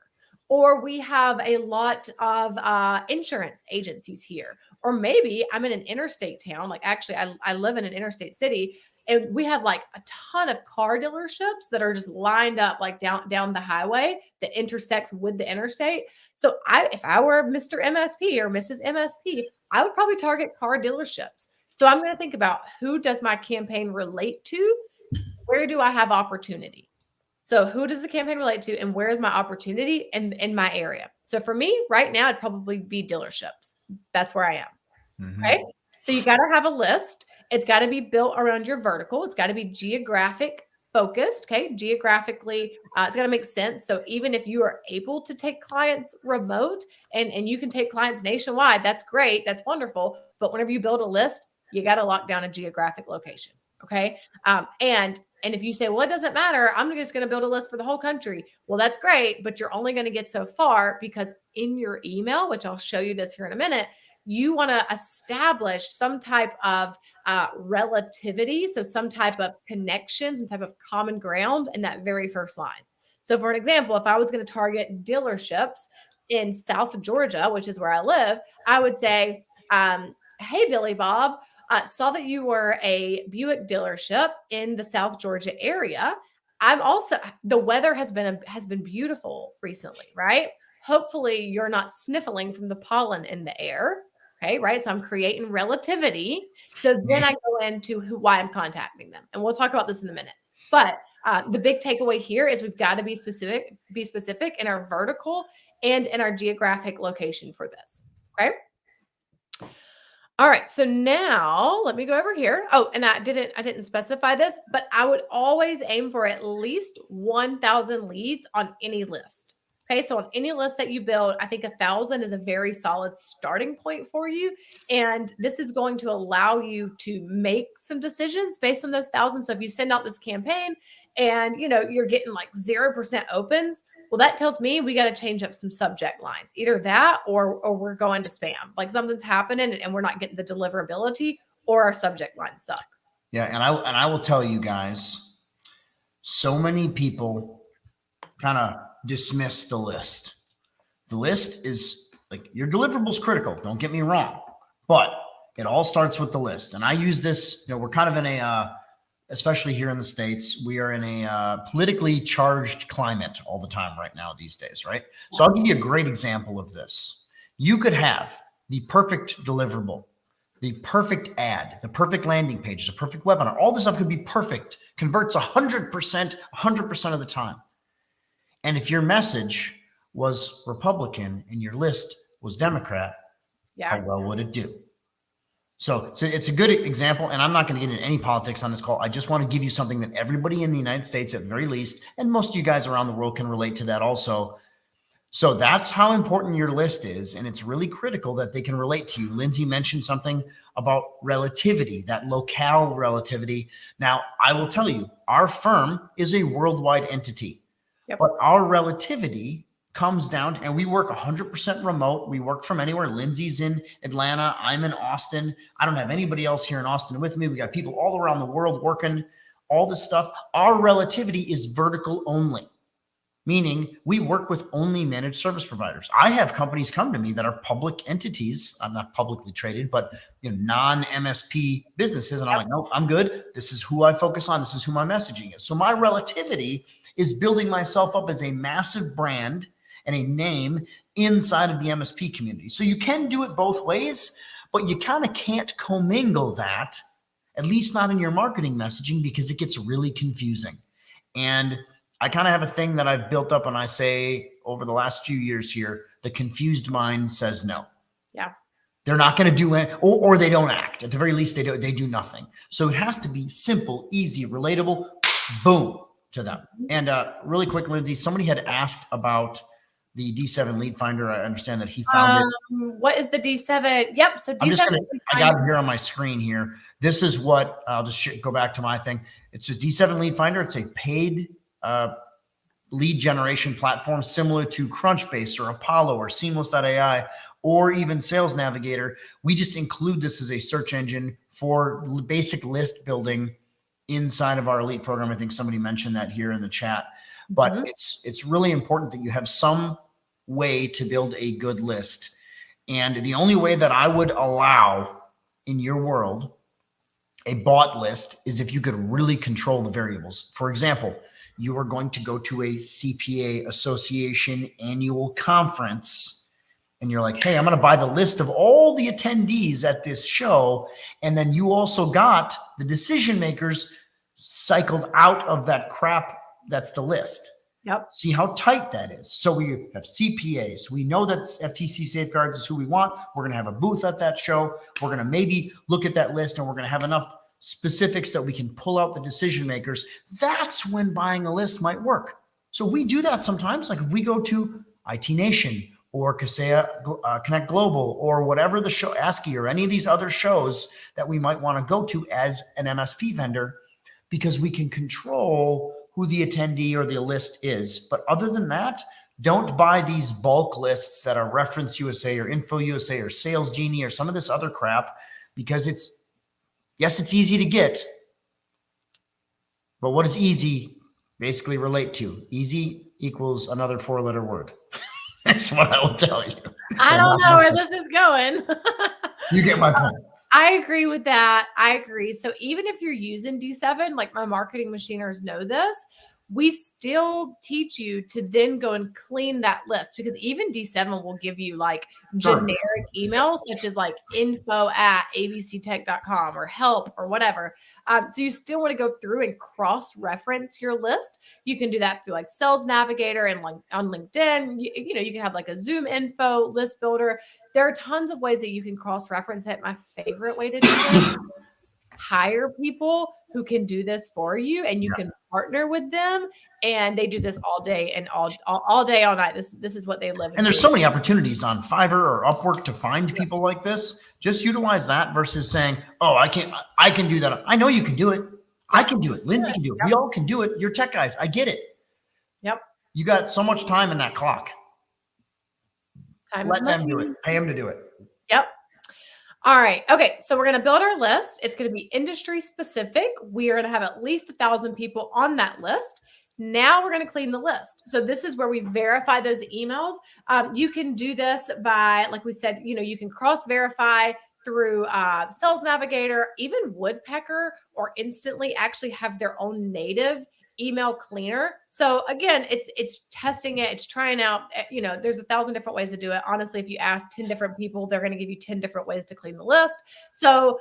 or we have a lot of insurance agencies here, or maybe I'm in an interstate town. Like actually, I live in an interstate city. And we have like a ton of car dealerships that are just lined up like down the highway that intersects with the interstate. So if I were Mr. MSP or Mrs. MSP, I would probably target car dealerships. So I'm going to think about who does my campaign relate to? Where do I have opportunity? So who does the campaign relate to and where is my opportunity in my area? So for me right now, it'd probably be dealerships. That's where I am. Mm-hmm. Okay. So you got to have a list. It's got to be built around your vertical. It's got to be geographic focused. Okay. Geographically, it's got to make sense. So even if you are able to take clients remote and you can take clients nationwide, that's great. That's wonderful. But whenever you build a list, you got to lock down a geographic location. Okay. And if you say, well, it doesn't matter, I'm just going to build a list for the whole country. Well, that's great, but you're only going to get so far, because in your email, which I'll show you this here in a minute, you want to establish some type of relativity. So some type of connection, some type of common ground in that very first line. So for an example, if I was going to target dealerships in South Georgia, which is where I live, I would say, hey, Billy Bob, saw that you were a Buick dealership in the South Georgia area. The weather has been beautiful recently, right? Hopefully you're not sniffling from the pollen in the air. Okay, right? So I'm creating relativity. So then I go into why I'm contacting them. And we'll talk about this in a minute. But the big takeaway here is we've got to be specific in our vertical and in our geographic location for this. Okay. All right. So now let me go over here. Oh, and I didn't specify this, but I would always aim for at least 1,000 leads on any list. Okay. So on any list that you build, I think 1,000 is a very solid starting point for you. And this is going to allow you to make some decisions based on those 1,000. So if you send out this campaign and you're getting like 0% opens, well, that tells me we got to change up some subject lines, either that or we're going to spam, like something's happening and we're not getting the deliverability, or our subject line suck. Yeah. And I will tell you guys, so many people kind of dismiss the list. The list is like, your deliverable is critical. Don't get me wrong, but it all starts with the list. And I use this, we're kind of in a, especially here in the States, we are in a politically charged climate all the time right now these days, right? So I'll give you a great example of this. You could have the perfect deliverable, the perfect ad, the perfect landing page, the perfect webinar. All this stuff could be perfect, converts 100% of the time. And if your message was Republican and your list was Democrat, how well would it do? So it's a good example, and I'm not going to get into any politics on this call. I just want to give you something that everybody in the United States, at the very least, and most of you guys around the world can relate to that also. So that's how important your list is, and it's really critical that they can relate to you. Lindsey mentioned something about relativity, that locale relativity. Now, I will tell you, our firm is a worldwide entity, but our relativity comes down, and we work 100% remote. We work from anywhere. Lindsey's in Atlanta. I'm in Austin. I don't have anybody else here in Austin with me. We got people all around the world working all this stuff. Our relativity is vertical only, meaning we work with only managed service providers. I have companies come to me that are public entities. I'm not publicly traded, but non-MSP businesses. And I'm like, nope, I'm good. This is who I focus on. This is who my messaging is. So my relativity is building myself up as a massive brand and a name inside of the MSP community. So you can do it both ways, but you kind of can't commingle that, at least not in your marketing messaging, because it gets really confusing. And I kind of have a thing that I've built up, and I say over the last few years here, the confused mind says no. Yeah. They're not going to do it, or they don't act. At the very least, they do nothing. So it has to be simple, easy, relatable, boom, to them. And really quick, Lindsey, somebody had asked about the D7 lead finder. I understand that he found it. What is the D7? Yep. So D7. I got it here on my screen here. This is what I'll just go back to my thing. It's just D7 lead finder. It's a paid lead generation platform similar to Crunchbase or Apollo or Seamless.ai or even Sales Navigator. We just include this as a search engine for basic list building inside of our elite program. I think somebody mentioned that here in the chat, but it's really important that you have some way to build a good list. And the only way that I would allow in your world a bought list is if you could really control the variables. For example, you are going to go to a CPA Association annual conference and you're like, hey, I'm going to buy the list of all the attendees at this show. And then you also got the decision makers cycled out of that crap. That's the list. Yep. See how tight that is. So we have CPAs. We know that FTC Safeguards is who we want. We're going to have a booth at that show. We're going to maybe look at that list and we're going to have enough specifics that we can pull out the decision makers. That's when buying a list might work. So we do that sometimes. Like if we go to IT Nation or Kaseya Connect Global, or whatever the show, ASCII, or any of these other shows that we might want to go to as an MSP vendor, because we can control who the attendee or the list is. But other than that, don't buy these bulk lists that are Reference USA or Info USA or Sales Genie or some of this other crap, because it's easy to get. But what does easy basically relate to? Easy equals another 4-letter word. That's what I will tell you. I don't know where this is going. You get my point. I agree with that. I agree. So even if you're using D7, like my marketing machiners know this, we still teach you to then go and clean that list, because even D7 will give you like generic emails such as like info@abctech.com or help or whatever. So you still want to go through and cross-reference your list. You can do that through like Sales Navigator and like on LinkedIn. You know, you can have like a Zoom info list builder. There are tons of ways that you can cross-reference it. My favorite way to do this, hire people who can do this for you, and you can partner with them, and they do this all day and all day, all night. This is what they live in. And there's so many opportunities on Fiverr or Upwork to find people like this. Just utilize that versus saying, oh, I can do that. I know you can do it. I can do it. Lindsey can do it. We all can do it. You're tech guys. I get it. Yep. You got so much time in that clock. Let them do it. Pay them to do it. Yep. All right. Okay. So we're going to build our list. It's going to be industry specific. We are going to have at least 1,000 people on that list. Now we're going to clean the list. So this is where we verify those emails. You can do this by, like we said, you can cross-verify through Sales Navigator. Even Woodpecker or Instantly actually have their own native email cleaner. So again, it's testing it, it's trying out, there's 1,000 different ways to do it. Honestly, if you ask 10 different people, they're going to give you 10 different ways to clean the list. So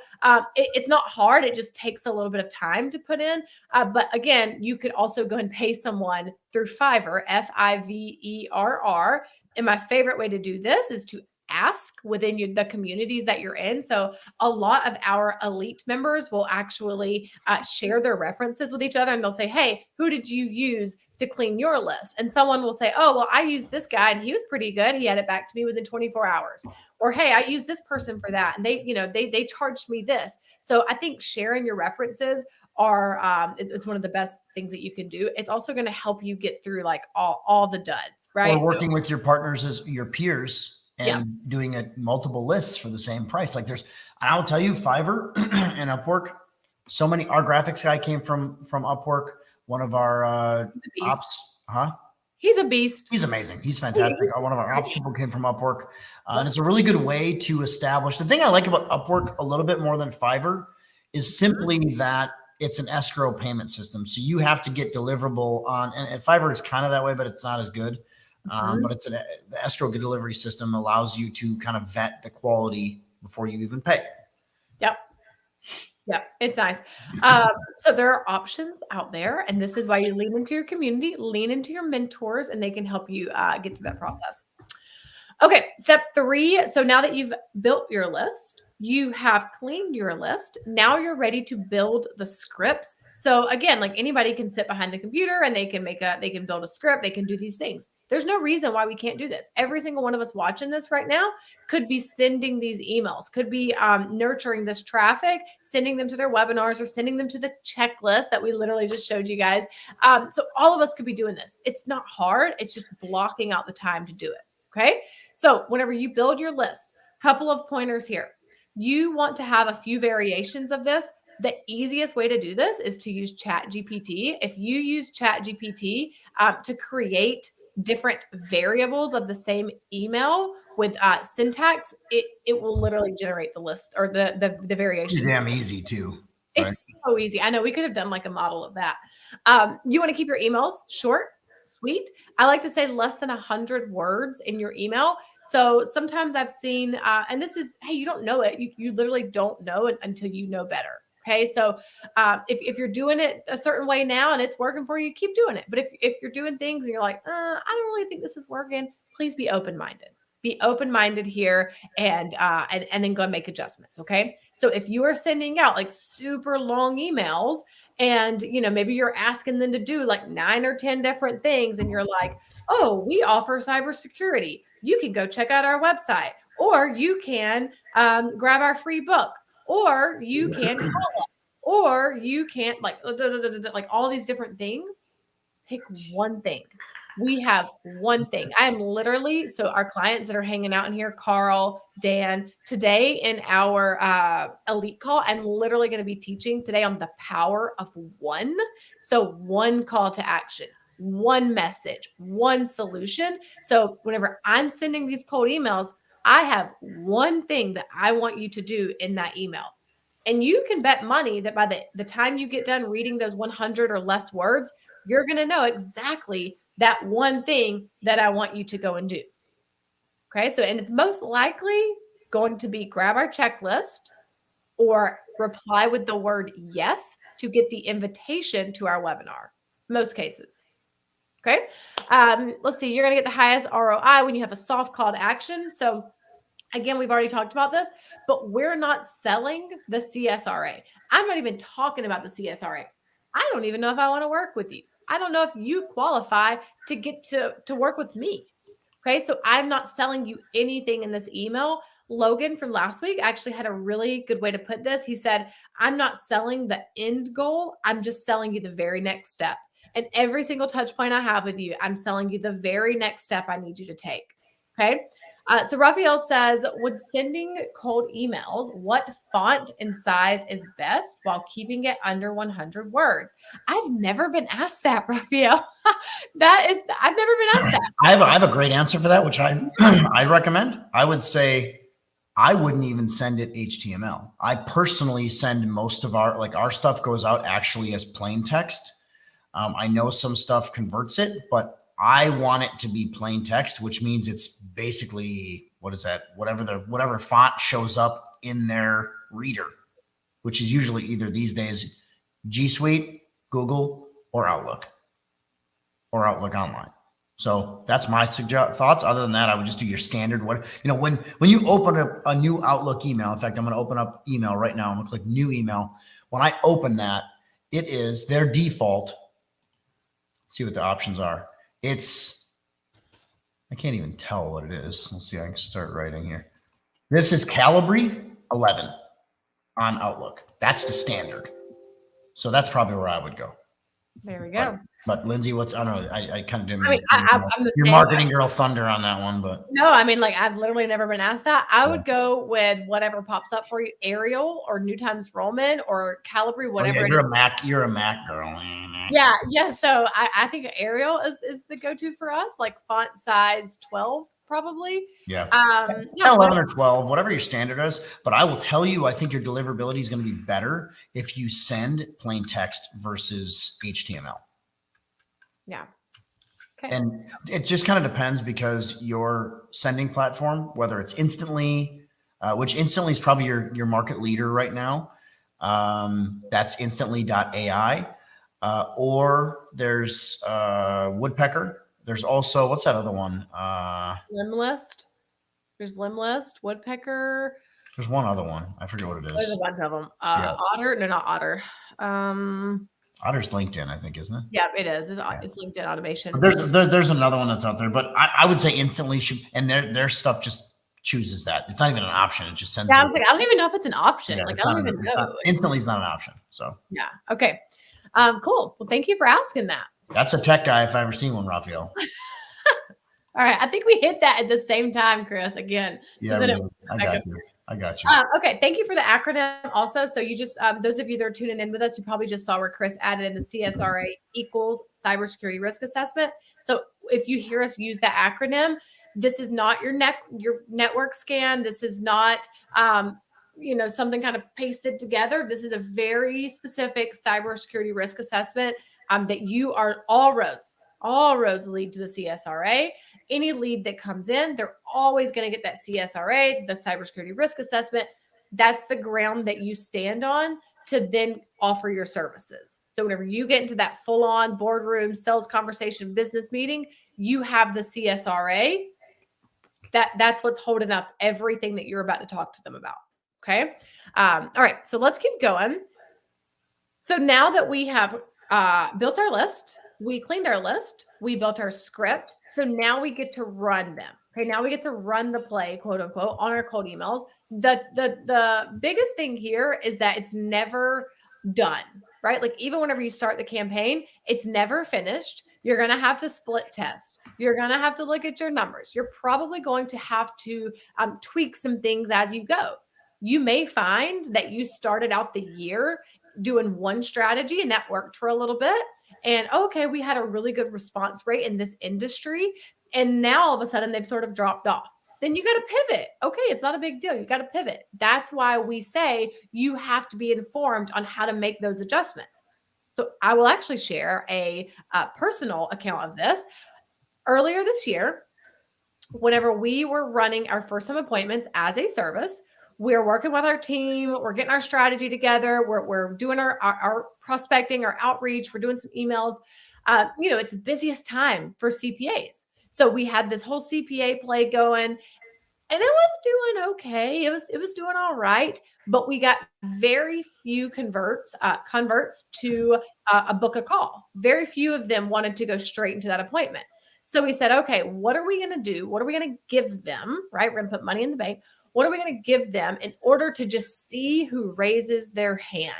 it's not hard. It just takes a little bit of time to put in. But again, you could also go and pay someone through Fiverr, Fiverr. And my favorite way to do this is to ask within the communities that you're in. So a lot of our elite members will actually share their references with each other, and they'll say, hey, who did you use to clean your list? And someone will say, oh, well, I used this guy and he was pretty good. He had it back to me within 24 hours. Or, hey, I used this person for that, and they charged me this. So I think sharing your references are it's one of the best things that you can do. It's also going to help you get through like all the duds, right? Or working with your partners as your peers and doing multiple lists for the same price. Like I'll tell you, Fiverr and Upwork, so many, our graphics guy came from Upwork. One of our ops, He's a beast. He's amazing. He's fantastic. One of our ops people came from Upwork. And it's a really good way to establish. The thing I like about Upwork a little bit more than Fiverr is simply that it's an escrow payment system. So you have to get deliverable on, and Fiverr is kind of that way, but it's not as good. But the escrow delivery system allows you to kind of vet the quality before you even pay. Yep. It's nice. So there are options out there, and this is why you lean into your community, lean into your mentors, and they can help you get through that process. Okay. Step 3. So now that you've built your list, you have cleaned your list. Now you're ready to build the scripts. So again, like anybody can sit behind the computer and they can build a script. They can do these things. There's no reason why we can't do this. Every single one of us watching this right now could be sending these emails, could be nurturing this traffic, sending them to their webinars or sending them to the checklist that we literally just showed you guys. So all of us could be doing this. It's not hard. It's just blocking out the time to do it. Okay. So whenever you build your list, couple of pointers here. You want to have a few variations of this. The easiest way to do this is to use ChatGPT. If you use ChatGPT to create different variables of the same email with syntax, it will literally generate the list or the variations. It's damn easy too. Right? It's so easy. I know we could have done like a model of that. You want to keep your emails short, sweet. I like to say less than 100 words in your email. So sometimes I've seen, and this is, hey, you don't know it. You literally don't know it until you know better. Okay. So if you're doing it a certain way now and it's working for you, keep doing it. But if you're doing things and you're like, I don't really think this is working, please be open-minded. Be open-minded here and then go and make adjustments. Okay. So if you are sending out like super long emails and, maybe you're asking them to do like 9 or 10 different things and you're like, oh, we offer cybersecurity. you can go check out our website, or you can grab our free book, or you can call us, or you can like all these different things. Pick one thing. We have one thing. I am literally, so our clients that are hanging out in here, Carl, Dan, today in our elite call, I'm literally going to be teaching today on the power of one. So one call to action, one message, one solution. So whenever I'm sending these cold emails, I have one thing that I want you to do in that email. And you can bet money that by the time you get done reading those 100 or less words, you're going to know exactly that one thing that I want you to go and do. Okay. So, and it's most likely going to be grab our checklist or reply with the word yes to get the invitation to our webinar. Most cases. Okay. Let's see. You're going to get the highest ROI when you have a soft call to action. So again, we've already talked about this, but we're not selling the CSRA. I'm not even talking about the CSRA. I don't even know if I want to work with you. I don't know if you qualify to get to work with me. Okay. So I'm not selling you anything in this email. Logan from last week actually had a really good way to put this. He said, I'm not selling the end goal. I'm just selling you the very next step. And every single touch point I have with you, I'm selling you the very next step I need you to take. Okay. So Raphael says, would sending cold emails, what font and size is best while keeping it under 100 words? I've never been asked that, Raphael. I've never been asked that. I have a great answer for that, which I recommend. I would say I wouldn't even send it HTML. I personally send most of our stuff goes out actually as plain text. I know some stuff converts it, but I want it to be plain text, which means it's basically, what is that? Whatever font shows up in their reader, which is usually either these days G Suite, Google, or Outlook Online. So that's my thoughts. Other than that, I would just do your standard one. When you open a new Outlook email, in fact, I'm going to open up email right now. I'm going to click new email. When I open that, it is their default. Let's see what the options are. I can't even tell what it is. Let's see. I can start writing here. This is Calibri 11 on Outlook. That's the standard. So that's probably where I would go. There we go. But Lindsey, I don't know. I kind of didn't. I'm your marketing girl thunder on that one, but no, I've literally never been asked that. I would go with whatever pops up for you, Arial or New Times Roman or Calibri, whatever. You're a Mac girl. Yeah. So I think Arial is the go-to for us, like font size 12, probably. Yeah. 11 or 12, whatever your standard is. But I will tell you, I think your deliverability is going to be better if you send plain text versus HTML. Yeah. Okay. And it just kind of depends because your sending platform, whether it's Instantly, which Instantly is probably your market leader right now. That's instantly.ai. Or there's Woodpecker. There's also, what's that other one? Limlist. There's Limlist, Woodpecker. There's one other one. I forget what it is. There's a bunch of them. Otter. No, not Otter. Otter's LinkedIn, I think, isn't it? Yeah, it is. It's LinkedIn automation. There's another one that's out there, but I would say Instantly should, and their stuff just chooses that. It's not even an option. It just sends. Yeah, I was like, I don't even know if it's an option. Yeah, I don't even know. Instantly is not an option. So yeah. Okay. Cool. Well, thank you for asking that. That's a tech guy if I ever seen one, Raphael. All right. I think we hit that at the same time, Chris, again. Yeah, I got you. Okay. Thank you for the acronym also. So you just, those of you that are tuning in with us, you probably just saw where Chris added in the CSRA equals cybersecurity risk assessment. So if you hear us use that acronym, this is not your network scan. This is not, something kind of pasted together. This is a very specific cybersecurity risk assessment that you are all roads lead to the CSRA. Any lead that comes in, they're always going to get that CSRA, the cybersecurity risk assessment. That's the ground that you stand on to then offer your services. So whenever you get into that full-on boardroom, sales conversation, business meeting, you have the CSRA. That's what's holding up everything that you're about to talk to them about. Okay. All right. So let's keep going. So now that we have built our list, we cleaned our list, we built our script. So now we get to run them. Okay, now we get to run the play, quote unquote, on our cold emails. The biggest thing here is that it's never done, right? Like even whenever you start the campaign, it's never finished. You're going to have to split test. You're going to have to look at your numbers. You're probably going to have to tweak some things as you go. You may find that you started out the year doing one strategy and that worked for a little bit. And okay, we had a really good response rate in this industry. And now all of a sudden they've sort of dropped off. Then you got to pivot. Okay, it's not a big deal. You got to pivot. That's why we say you have to be informed on how to make those adjustments. So I will actually share a personal account of this. Earlier this year, whenever we were running our first time appointments as a service, we're working with our team. We're getting our strategy together. We're doing our prospecting, our outreach. We're doing some emails. It's the busiest time for CPAs. So we had this whole CPA play going, and it was doing okay. It was doing all right, but we got very few converts to a book a call. Very few of them wanted to go straight into that appointment. So we said, okay, what are we going to do? What are we going to give them? Right? We're going to put money in the bank. What are we going to give them in order to just see who raises their hand?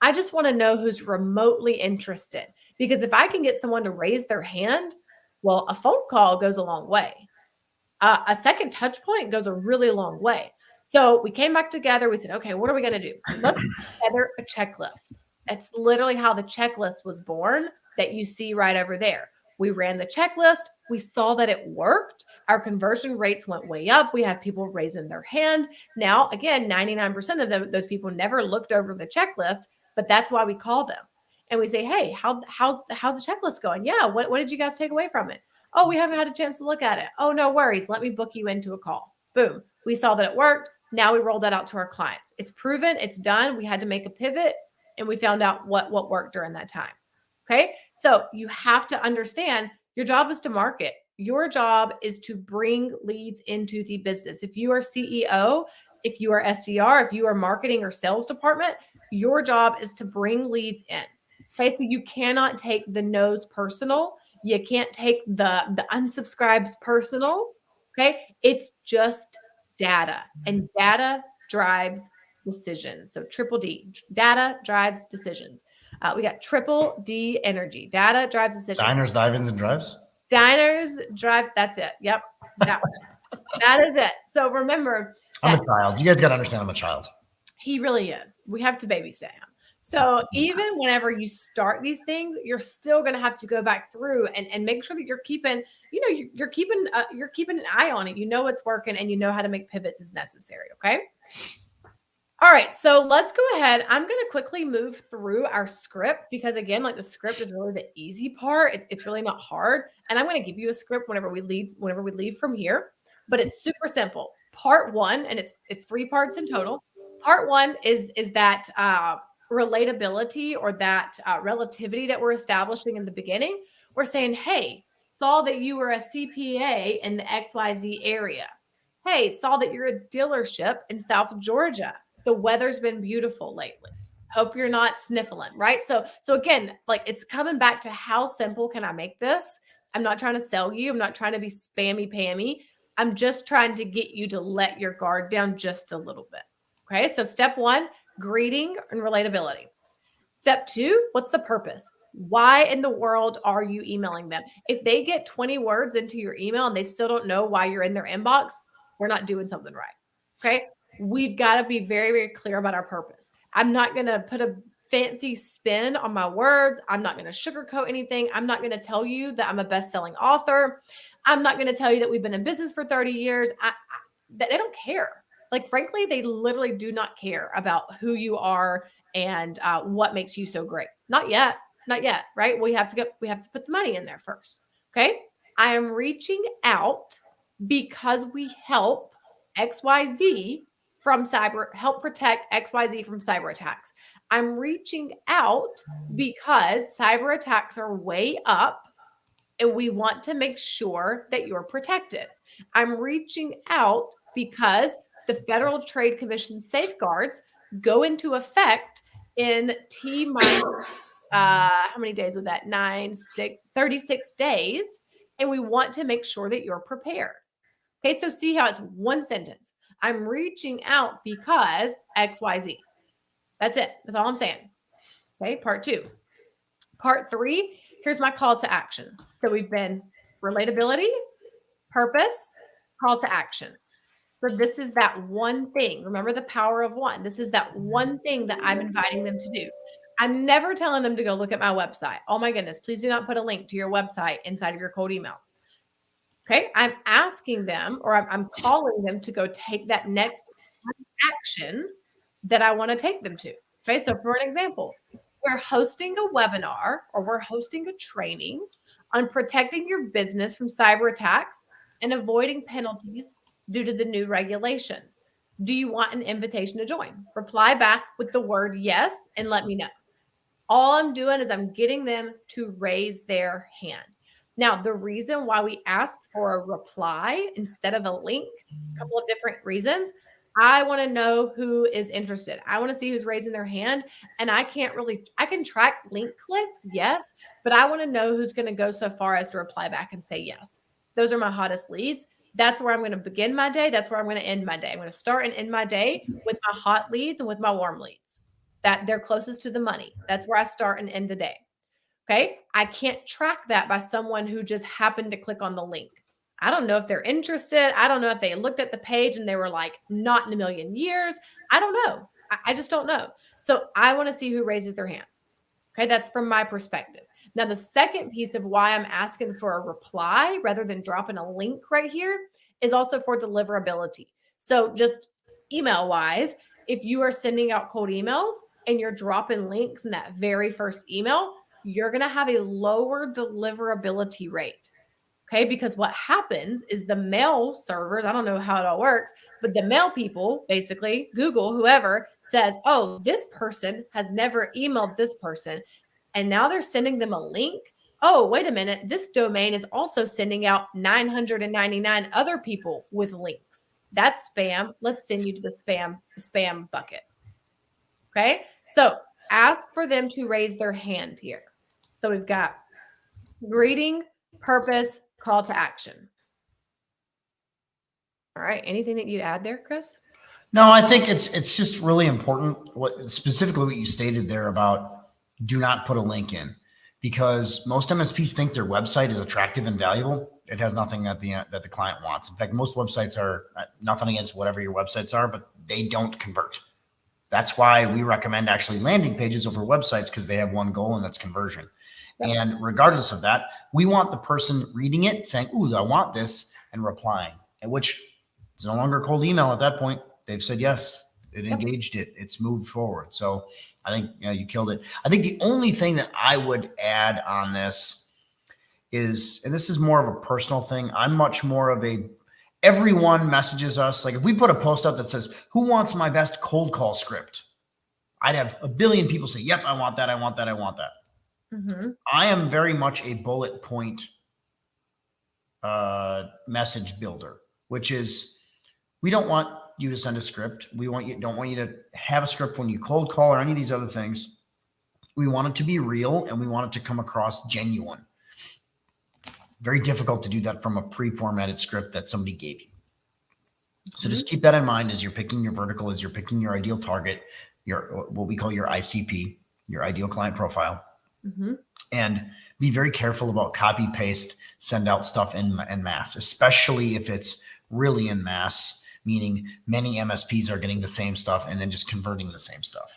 I just want to know who's remotely interested, because if I can get someone to raise their hand, well, a phone call goes a long way. A second touch point goes a really long way. So we came back together. We said, okay, what are we going to do? Let's put together a checklist. That's literally how the checklist was born that you see right over there. We ran the checklist. We saw that it worked. Our conversion rates went way up. We had people raising their hand. Now, again, 99% of those people never looked over the checklist, but that's why we call them. And we say, hey, how's the checklist going? Yeah, what did you guys take away from it? Oh, we haven't had a chance to look at it. Oh, no worries. Let me book you into a call. Boom. We saw that it worked. Now we rolled that out to our clients. It's proven. It's done. We had to make a pivot, and we found out what worked during that time. Okay. So you have to understand your job is to market. Your job is to bring leads into the business. If you are CEO, if you are SDR, if you are marketing or sales department, your job is to bring leads in. Okay. So you cannot take the no's personal. You can't take the unsubscribes personal. Okay. It's just data, and data drives decisions. So triple D, data drives decisions. We got triple D energy. Data drives decisions. Diners, dive-ins, and drives? Diners, drive. That's it. Yep. That one. That is it. So remember. I'm a child. You guys got to understand I'm a child. He really is. We have to babysit him. So even whenever you start these things, you're still going to have to go back through and make sure that you're keeping, you're keeping an eye on it. You know what's working, and you know how to make pivots as necessary. Okay. All right. So let's go ahead. I'm going to quickly move through our script, because again, like the script is really the easy part. It's really not hard. And I'm going to give you a script whenever we leave from here, but it's super simple. Part one, and it's 3 parts in total. Part one is that, relatability, or that relativity that we're establishing in the beginning. We're saying, hey, saw that you were a CPA in the XYZ area. Hey, saw that you're a dealership in South Georgia. The weather's been beautiful lately. Hope you're not sniffling, right? So again, like it's coming back to how simple can I make this? I'm not trying to sell you. I'm not trying to be spammy pammy. I'm just trying to get you to let your guard down just a little bit. Okay. So step 1, greeting and relatability. Step 2, what's the purpose? Why in the world are you emailing them? If they get 20 words into your email and they still don't know why you're in their inbox, we're not doing something right. Okay. We've got to be very, very clear about our purpose. I'm not going to put a fancy spin on my words. I'm not going to sugarcoat anything. I'm not going to tell you that I'm a best-selling author. I'm not going to tell you that we've been in business for 30 years. They don't care. Like, frankly, they literally do not care about who you are and what makes you so great. Not yet, right? We have to put the money in there first. Okay. I am reaching out because we help XYZ help protect XYZ from cyber attacks. I'm reaching out because cyber attacks are way up, and we want to make sure that you're protected. I'm reaching out because the Federal Trade Commission safeguards go into effect in how many days with that? 36 days. And we want to make sure that you're prepared. Okay, so see how it's one sentence. I'm reaching out because XYZ. That's it. That's all I'm saying. Okay, part 2. Part 3, here's my call to action. So we've been relatability, purpose, call to action. So this is that one thing. Remember the power of one. This is that one thing that I'm inviting them to do. I'm never telling them to go look at my website. Oh my goodness, please do not put a link to your website inside of your cold emails. Okay, I'm asking them, or I'm calling them to go take that next action that I want to take them to. Okay, so for an example, we're hosting a webinar or we're hosting a training on protecting your business from cyber attacks and avoiding penalties due to the new regulations. Do you want an invitation to join? Reply back with the word yes and let me know. All I'm doing is I'm getting them to raise their hand. Now, the reason why we asked for a reply instead of a link, a couple of different reasons. I want to know who is interested. I want to see who's raising their hand. And I can track link clicks, yes, but I want to know who's going to go so far as to reply back and say yes. Those are my hottest leads. That's where I'm going to begin my day. That's where I'm going to end my day. I'm going to start and end my day with my hot leads and with my warm leads. That they're closest to the money. That's where I start and end the day. Okay. I can't track that by someone who just happened to click on the link. I don't know if they're interested. I don't know if they looked at the page and they were like, not in a million years. I don't know. I just don't know. So I want to see who raises their hand. Okay. That's from my perspective. Now, the second piece of why I'm asking for a reply rather than dropping a link right here is also for deliverability. So just email wise, if you are sending out cold emails and you're dropping links in that very first email, you're going to have a lower deliverability rate. Okay, because what happens is the mail servers, I don't know how it all works, but the mail people, basically Google, whoever says, oh, this person has never emailed this person. And now they're sending them a link. Oh, wait a minute. This domain is also sending out 999 other people with links. That's spam. Let's send you to the spam bucket. Okay, so ask for them to raise their hand here. So we've got greeting, purpose, call to action. All right. Anything that you'd add there, Chris? No, I think it's just really important specifically what you stated there about do not put a link in, because most MSPs think their website is attractive and valuable. It has nothing that the client wants. In fact, most websites are nothing against whatever your websites are, but they don't convert. That's why we recommend actually landing pages over websites, because they have one goal, and that's conversion. Yep. And regardless of that, we want the person reading it saying, ooh, I want this, and replying, at which it's no longer a cold email at that point. They've said yes, it engaged it, it's moved forward. So I think you killed it. I think the only thing that I would add on this is, and this is more of a personal thing, I'm much more of everyone messages us. Like if we put a post up that says, who wants my best cold call script? I'd have a billion people say, yep, I want that, I want that, I want that. Mm-hmm. I am very much a bullet point message builder, which is we don't want you to send a script. We don't want you to have a script when you cold call or any of these other things. We want it to be real, and we want it to come across genuine. Very difficult to do that from a pre-formatted script that somebody gave you. So just keep that in mind as you're picking your vertical, as you're picking your ideal target, your what we call your ICP, your ideal client profile. Mm-hmm. And be very careful about copy, paste, send out stuff en masse, especially if it's really en masse, meaning many MSPs are getting the same stuff and then just converting the same stuff.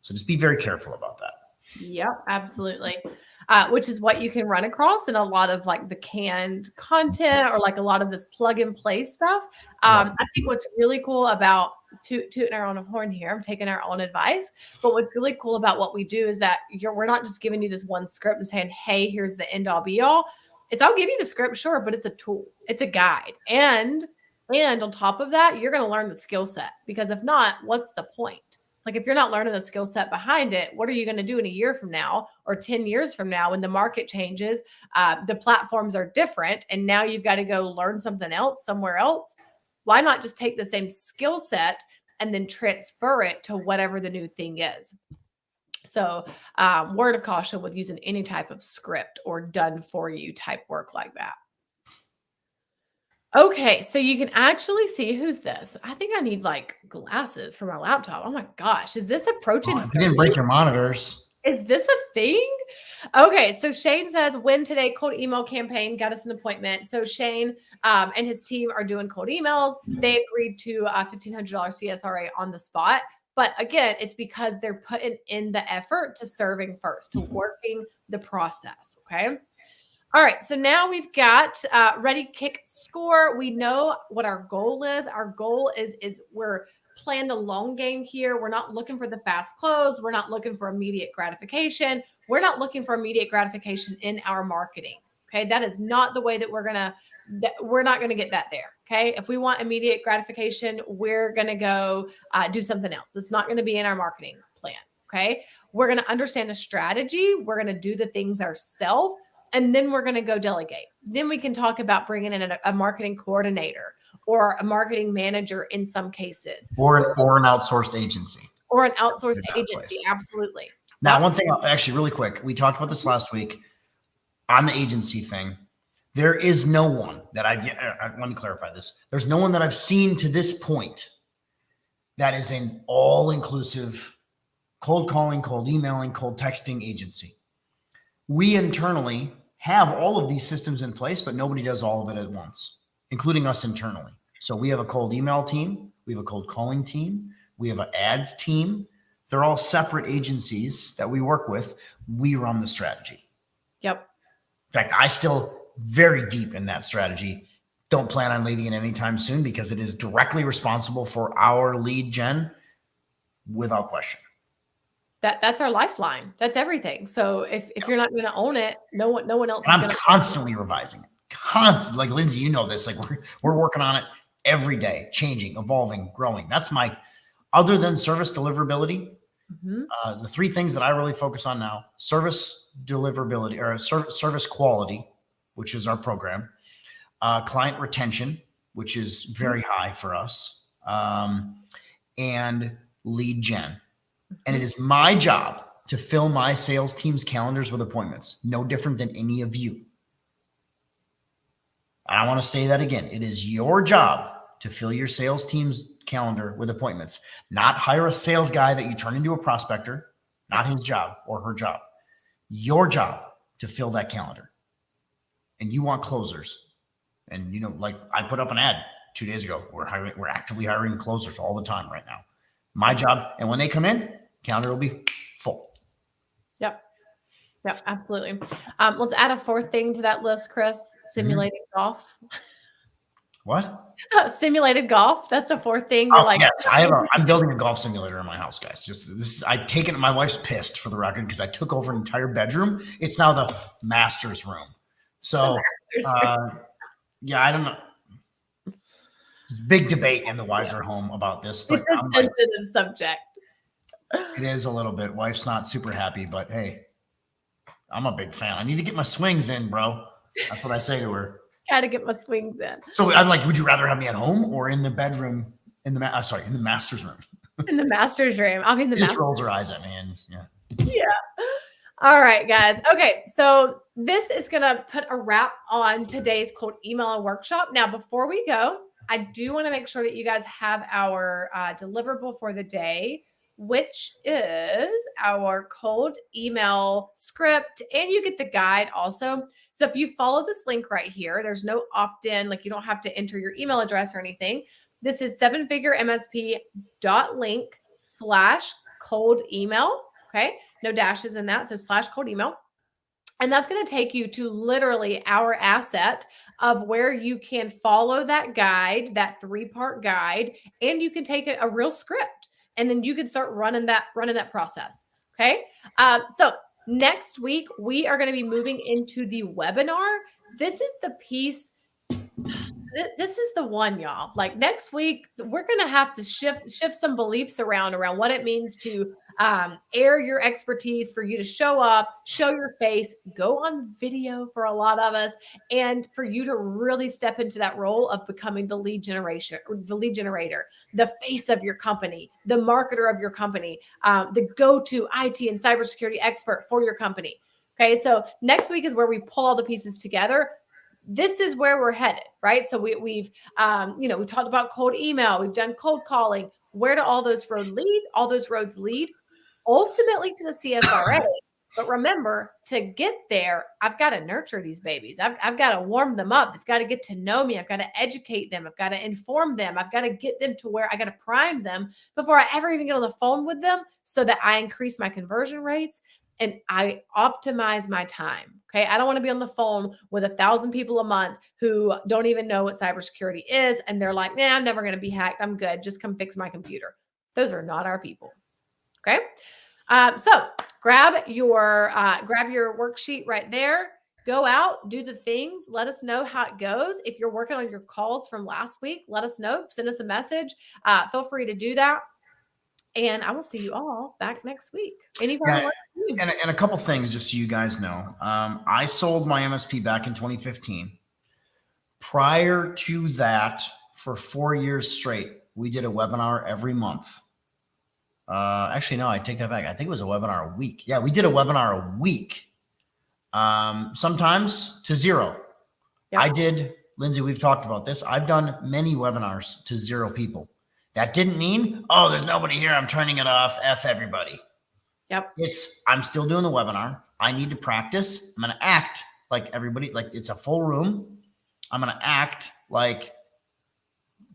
So just be very careful about that. Yep, absolutely. Which is what you can run across in a lot of like the canned content or like a lot of this plug and play stuff. I think what's really cool about tooting our own horn here, I'm taking our own advice, but what's really cool about what we do is that we're not just giving you this one script and saying, hey, here's the end all be all. I'll give you the script, sure, but it's a tool, it's a guide. And on top of that, you're going to learn the skill set, because if not, what's the point? Like if you're not learning the skill set behind it, what are you going to do in a year from now or 10 years from now when the market changes, the platforms are different, and now you've got to go learn something else somewhere else? Why not just take the same skill set and then transfer it to whatever the new thing is? So word of caution with using any type of script or done for you type work like that. Okay, so you can actually see who's this. I think I need like glasses for my laptop. Oh my gosh, is this approaching If you didn't 30? break your monitors. Is this a thing? Okay, so Shane says, win today, cold email campaign, got us an appointment. So Shane and his team are doing cold emails. They agreed to $1,500 CSRA on the spot. But again, it's because they're putting in the effort to serving first, to working the process, okay? All right, so now we've got ready, kick, score. We know what our goal is. Our goal is we're playing the long game here. We're not looking for the fast close. We're not looking for immediate gratification. We're not looking for immediate gratification in our marketing. Okay, that is not the way that we're not gonna get that there. Okay, if we want immediate gratification, we're gonna go do something else. It's not gonna be in our marketing plan. Okay, we're gonna understand the strategy. We're gonna do the things ourselves. And then we're going to go delegate. Then we can talk about bringing in a marketing coordinator or a marketing manager in some cases. Or an outsourced agency. Or an outsourced agency. Absolutely. Now, one thing, actually, really quick, we talked about this last week on the agency thing. There is no one that let me clarify this. There's no one that I've seen to this point that is an all-inclusive cold calling, cold emailing, cold texting agency. We internally have all of these systems in place, but nobody does all of it at once, including us internally. So we have a cold email team. We have a cold calling team. We have an ads team. They're all separate agencies that we work with. We run the strategy. Yep. In fact, I still very deep in that strategy. Don't plan on leaving it anytime soon because it is directly responsible for our lead gen without question. That's our lifeline. That's everything. So if you're not going to own it, no one else is going to. I'm constantly revising it. Constantly, like Lindsey, you know this. Like we're working on it every day, changing, evolving, growing. That's my. Other than service deliverability, the three things that I really focus on now: service deliverability or service quality, which is our program, client retention, which is very high for us, and lead gen. And it is my job to fill my sales team's calendars with appointments, no different than any of you. I want to say that again. It is your job to fill your sales team's calendar with appointments, not hire a sales guy that you turn into a prospector, not his job or her job. Your job to fill that calendar. And you want closers. And, you know, like I put up an ad 2 days ago. We're actively hiring closers all the time right now. My job, and when they come in, calendar will be full. Yep, absolutely. Let's add a fourth thing to that list, Chris. Simulated golf. What? Simulated golf. That's a fourth thing. Yes, I'm building a golf simulator in my house, guys. I take it. My wife's pissed for the record because I took over an entire bedroom. It's now the master's room. So, yeah, I don't know. Big debate in the Wiser home about this, but it's a sensitive subject. It is a little bit. Wife's not super happy, but hey, I'm a big fan. I need to get my swings in, bro. That's what I say to her. Got to get my swings in. So I'm like, would you rather have me at home or in the bedroom? In the master's room. In the master's room. I'll be in the. She just rolls her eyes at me, and yeah. All right, guys. Okay, so this is gonna put a wrap on today's cold email workshop. Now, before we go, I do want to make sure that you guys have our deliverable for the day, which is our cold email script, and you get the guide also. So if you follow this link right here, there's no opt-in, like you don't have to enter your email address or anything. This is sevenfiguремsp.link/cold email. Okay, no dashes in that, so /cold email. And that's going to take you to literally our asset of where you can follow that guide, that 3-part guide, and you can take a real script, and then you can start running that process. Okay. So next week we are going to be moving into the webinar. This is the piece. This is the one, y'all. Like next week, we're going to have to shift some beliefs around what it means to air your expertise, for you to show up, show your face, go on video for a lot of us, and for you to really step into that role of becoming the lead generator, the face of your company, the marketer of your company, the go-to IT and cybersecurity expert for your company. Okay, so next week is where we pull all the pieces together. this is where we're headed, right? So we've we talked about cold email, we've done cold calling. Where do all those roads lead? All those roads lead ultimately to the CSRA. But remember, to get there, I've got to nurture these babies. I've got to warm them up. They've got to get to know me. I've got to educate them. I've got to inform them. I've got to get them to where I got to prime them before I ever even get on the phone with them, so that I increase my conversion rates and I optimize my time. Okay. I don't want to be on the phone with 1,000 people a month who don't even know what cybersecurity is. And they're like, nah, I'm never going to be hacked. I'm good. Just come fix my computer. Those are not our people. Okay. So grab your worksheet right there. Go out, do the things. Let us know how it goes. If you're working on your calls from last week, let us know. Send us a message. Feel free to do that. And I will see you all back next week. Anybody? And a couple things, just so you guys know. I sold my MSP back in 2015. Prior to that, for 4 years straight, we did a webinar every month. Actually, no, I take that back. I think it was a webinar a week. Yeah, we did a webinar a week. Sometimes to zero. Yep. I did, Lindsay, we've talked about this. I've done many webinars to 0 people. That didn't mean, oh, there's nobody here, I'm turning it off, F everybody. Yep. I'm still doing the webinar. I need to practice. I'm going to act like everybody, like it's a full room. I'm going to act like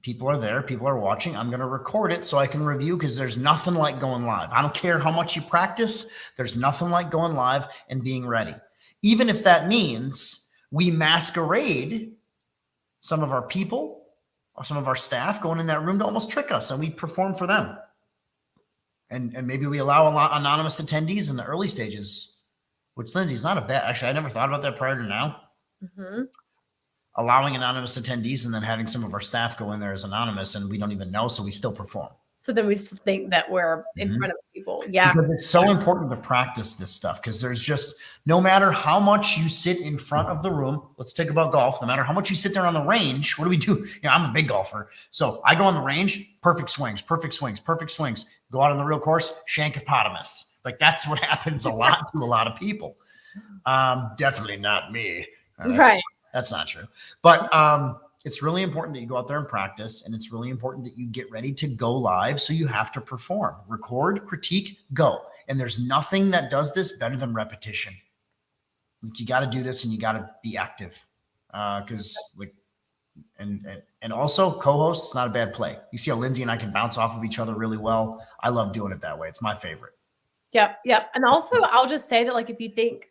people are there. People are watching. I'm going to record it so I can review, because there's nothing like going live. I don't care how much you practice. There's nothing like going live and being ready. Even if that means we masquerade some of our people or some of our staff going in that room to almost trick us, and we perform for them. And maybe we allow a lot anonymous attendees in the early stages, which, Lindsay, is not a bad. Actually, I never thought about that prior to now. Mm-hmm. Allowing anonymous attendees and then having some of our staff go in there as anonymous, and we don't even know, so we still perform. So then we still think that we're in front of people. Yeah. Because it's so important to practice this stuff, because there's just, no matter how much you sit in front of the room, let's think about golf. No matter how much you sit there on the range, what do we do? I'm a big golfer. So I go on the range, perfect swings. Go out on the real course, shankopotamus. Like, that's what happens a lot to a lot of people. Definitely not me. Right. That's not true. But it's really important that you go out there and practice, and it's really important that you get ready to go live. So you have to perform, record, critique, go. And there's nothing that does this better than repetition. Like, you got to do this, and you got to be active. Because and also co-hosts, not a bad play. You see how Lindsay and I can bounce off of each other really well. I love doing it that way. It's my favorite. Yep. And also, I'll just say that, like, if you think,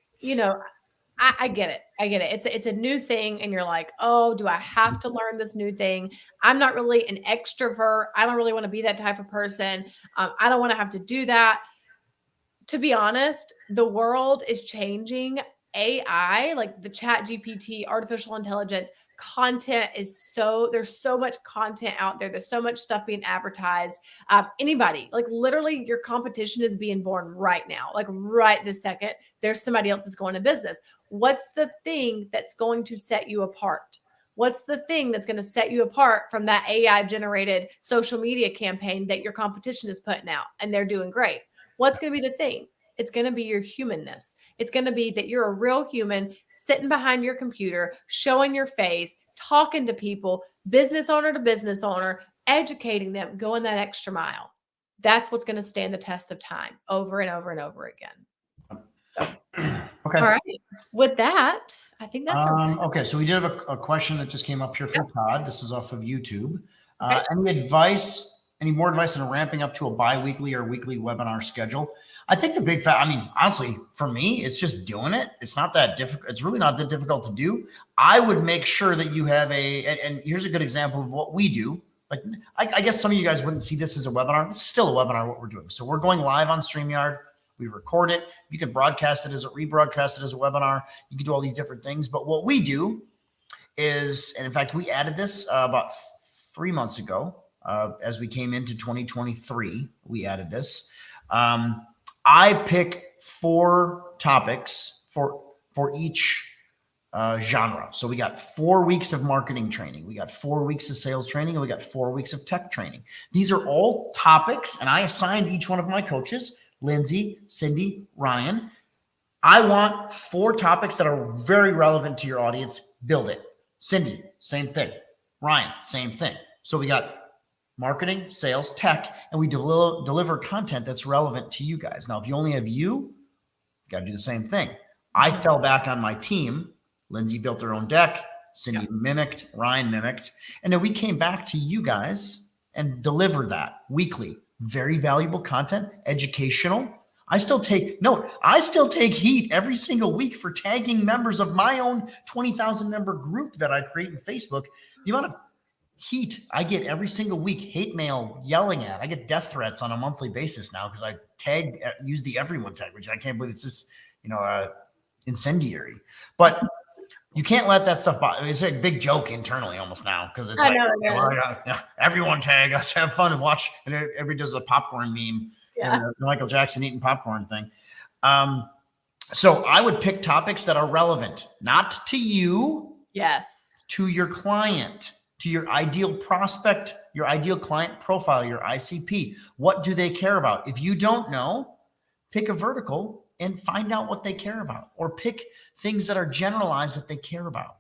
I get it. It's a new thing. And you're like, oh, do I have to learn this new thing? I'm not really an extrovert. I don't really want to be that type of person. I don't want to have to do that. To be honest, the world is changing. AI, like the Chat GPT, artificial intelligence, content is there's so much content out there. There's so much stuff being advertised. Anybody, like, literally your competition is being born right now. Like, right this second, there's somebody else that's going to business. What's the thing that's going to set you apart? What's the thing that's going to set you apart from that AI generated social media campaign that your competition is putting out and they're doing great? What's going to be the thing? It's going to be your humanness. It's going to be that you're a real human sitting behind your computer, showing your face, talking to people, business owner to business owner, educating them, going that extra mile. That's what's going to stand the test of time over and over and over again. So, okay. All right. With that, I think that's okay. So we did have a question that just came up here from Todd. This is off of YouTube. Any more advice on ramping up to a bi-weekly or weekly webinar schedule? I think the big honestly, for me, it's just doing it. It's not that difficult. It's really not that difficult to do. I would make sure that you have and here's a good example of what we do. Like, I guess some of you guys wouldn't see this as a webinar. This is still a webinar, what we're doing. So we're going live on StreamYard. We record it. You can rebroadcast it as a webinar. You can do all these different things. But what we do is, and in fact, we added this about 3 months ago. As we came into 2023, we added this. I pick 4 topics for each genre. So we got 4 weeks of marketing training. We got 4 weeks of sales training, and we got 4 weeks of tech training. These are all topics, and I assigned each one of my coaches, Lindsay, Cindy, Ryan. I want 4 topics that are very relevant to your audience. Build it. Cindy, same thing. Ryan, same thing. So we got marketing, sales, tech, and we deliver content that's relevant to you guys. Now, if you only have you got to do the same thing. I fell back on my team. Lindsey built her own deck. Cindy mimicked. Ryan mimicked. And then we came back to you guys and delivered that weekly. Very valuable content, educational. I still take heat every single week for tagging members of my own 20,000 member group that I create in Facebook. The amount of heat I get every single week, hate mail, yelling at. I get death threats on a monthly basis now because I use the everyone tag, which I can't believe it's just, incendiary. But you can't let that stuff bother. It's a big joke internally almost now because it's everyone tag. Let's have fun and watch. And everybody does a popcorn meme. The Michael Jackson eating popcorn thing. So I would pick topics that are relevant, not to you. Yes. To your client, to your ideal prospect, your ideal client profile, your ICP. What do they care about? If you don't know, pick a vertical and find out what they care about, or pick things that are generalized that they care about.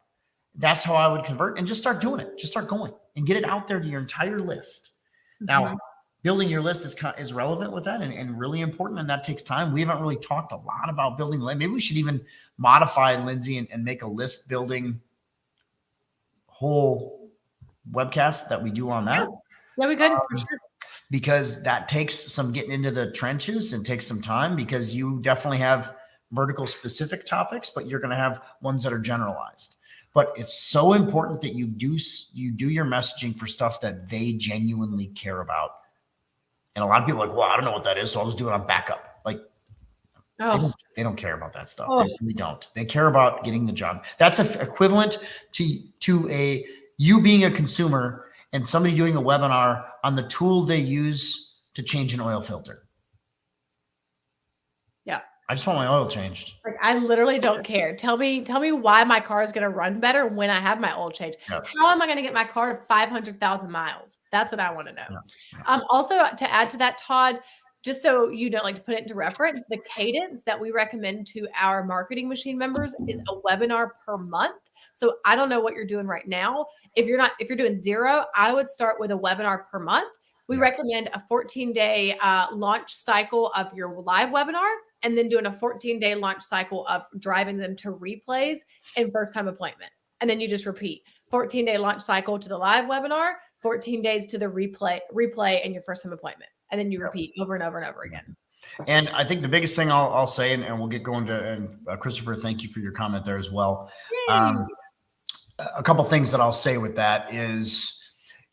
That's how I would convert, and just start doing it. Just start going and get it out there to your entire list. Now, building your list is relevant with that and really important, and that takes time. We haven't really talked a lot about building. Maybe we should even modify Lindsey and make a list building whole webcast that we do on that. Yeah, we could for sure. Because that takes some getting into the trenches and takes some time, because you definitely have vertical specific topics, but you're going to have ones that are generalized. But it's so important that you do your messaging for stuff that they genuinely care about. And a lot of people are like, well, I don't know what that is, so I'll just do it on backup. Like, they don't care about that stuff. They really don't. They care about getting the job. That's equivalent to you being a consumer and somebody doing a webinar on the tool they use to change an oil filter. Yeah. I just want my oil changed. Like, I literally don't care. Tell me why my car is going to run better when I have my oil change. Yep. How am I going to get my car to 500,000 miles? That's what I want to know. Yep. Also, to add to that, Todd, just so you know, like, to put it into reference, the cadence that we recommend to our marketing machine members is a webinar per month. So I don't know what you're doing right now. If you're doing 0, I would start with a webinar per month. We recommend a 14-day launch cycle of your live webinar, and then doing a 14-day launch cycle of driving them to replays and first-time appointment. And then you just repeat 14-day launch cycle to the live webinar, 14 days to the replay and your first-time appointment. And then you repeat over and over and over again. And I think the biggest thing I'll say, and we'll get going to, and Christopher, thank you for your comment there as well. A couple things that I'll say with that is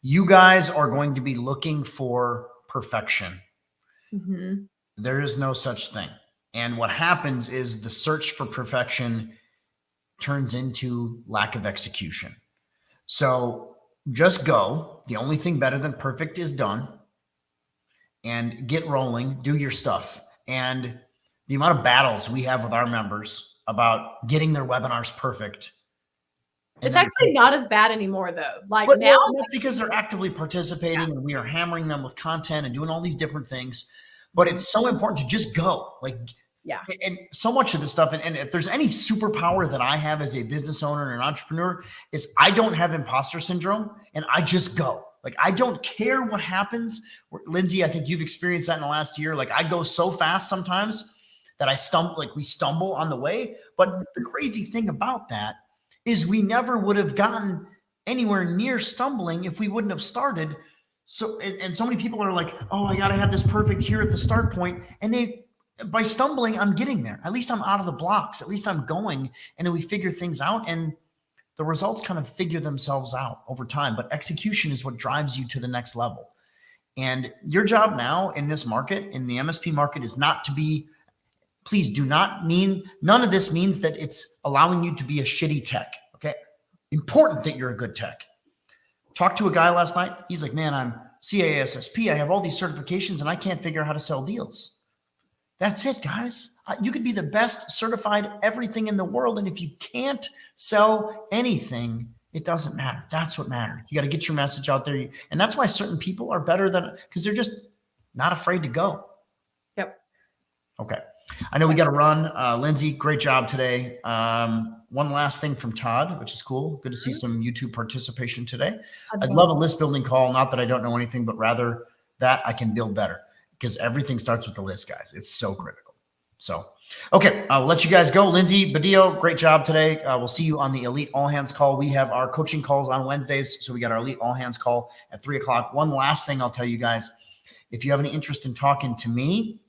you guys are going to be looking for perfection. Mm-hmm. There is no such thing. And what happens is the search for perfection turns into lack of execution. So just go. The only thing better than perfect is done. And get rolling, do your stuff. And the amount of battles we have with our members about getting their webinars perfect. It's actually not as bad anymore, though. Like, but now, because they're actively participating and we are hammering them with content and doing all these different things. But it's so important to just go. And so much of this stuff, and if there's any superpower that I have as a business owner and an entrepreneur, is I don't have imposter syndrome, and I just go. Like, I don't care what happens. Lindsey, I think you've experienced that in the last year. Like, I go so fast sometimes that we stumble on the way. But the crazy thing about that is we never would have gotten anywhere near stumbling if we wouldn't have started. So, and so many people are like, oh, I got to have this perfect here at the start point. And by stumbling, I'm getting there. At least I'm out of the blocks. At least I'm going, and then we figure things out, and the results kind of figure themselves out over time. But execution is what drives you to the next level. And your job now in this market, in the MSP market, is not to be, please do not mean, none of this means that it's allowing you to be a shitty tech. Okay. Important that you're a good tech. Talked to a guy last night. He's like, man, I'm CASSP. I have all these certifications and I can't figure out how to sell deals. That's it, guys. You could be the best certified everything in the world. And if you can't sell anything, it doesn't matter. That's what matters. You got to get your message out there. And that's why certain people are better because they're just not afraid to go. Yep. Okay. I know we got to run. Lindsey, great job today. One last thing from Todd, which is cool. Good to see some YouTube participation today. I'd love a list building call. Not that I don't know anything, but rather that I can build better, because everything starts with the list, guys. It's so critical. So, okay, I'll let you guys go. Lindsey, Badillo, great job today. We'll see you on the Elite All Hands call. We have our coaching calls on Wednesdays. So we got our Elite All Hands call at 3 o'clock. One last thing I'll tell you guys. If you have any interest in talking to me,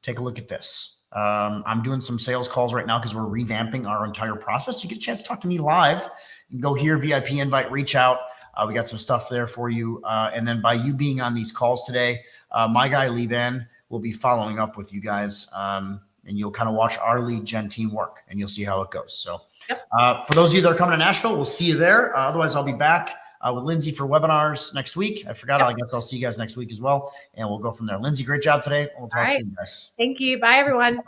take a look at this. I'm doing some sales calls right now because we're revamping our entire process. You get a chance to talk to me live. You can go here, VIP invite, reach out. We got some stuff there for you. And then by you being on these calls today, my guy, Lee Van, will be following up with you guys. And you'll kind of watch our lead gen team work, and you'll see how it goes. So for those of you that are coming to Nashville, we'll see you there. Otherwise, I'll be back with Lindsey for webinars next week. I forgot. I guess I'll see you guys next week as well. And we'll go from there. Lindsey, great job today. We'll talk to you guys. Thank you. Bye, everyone. Bye.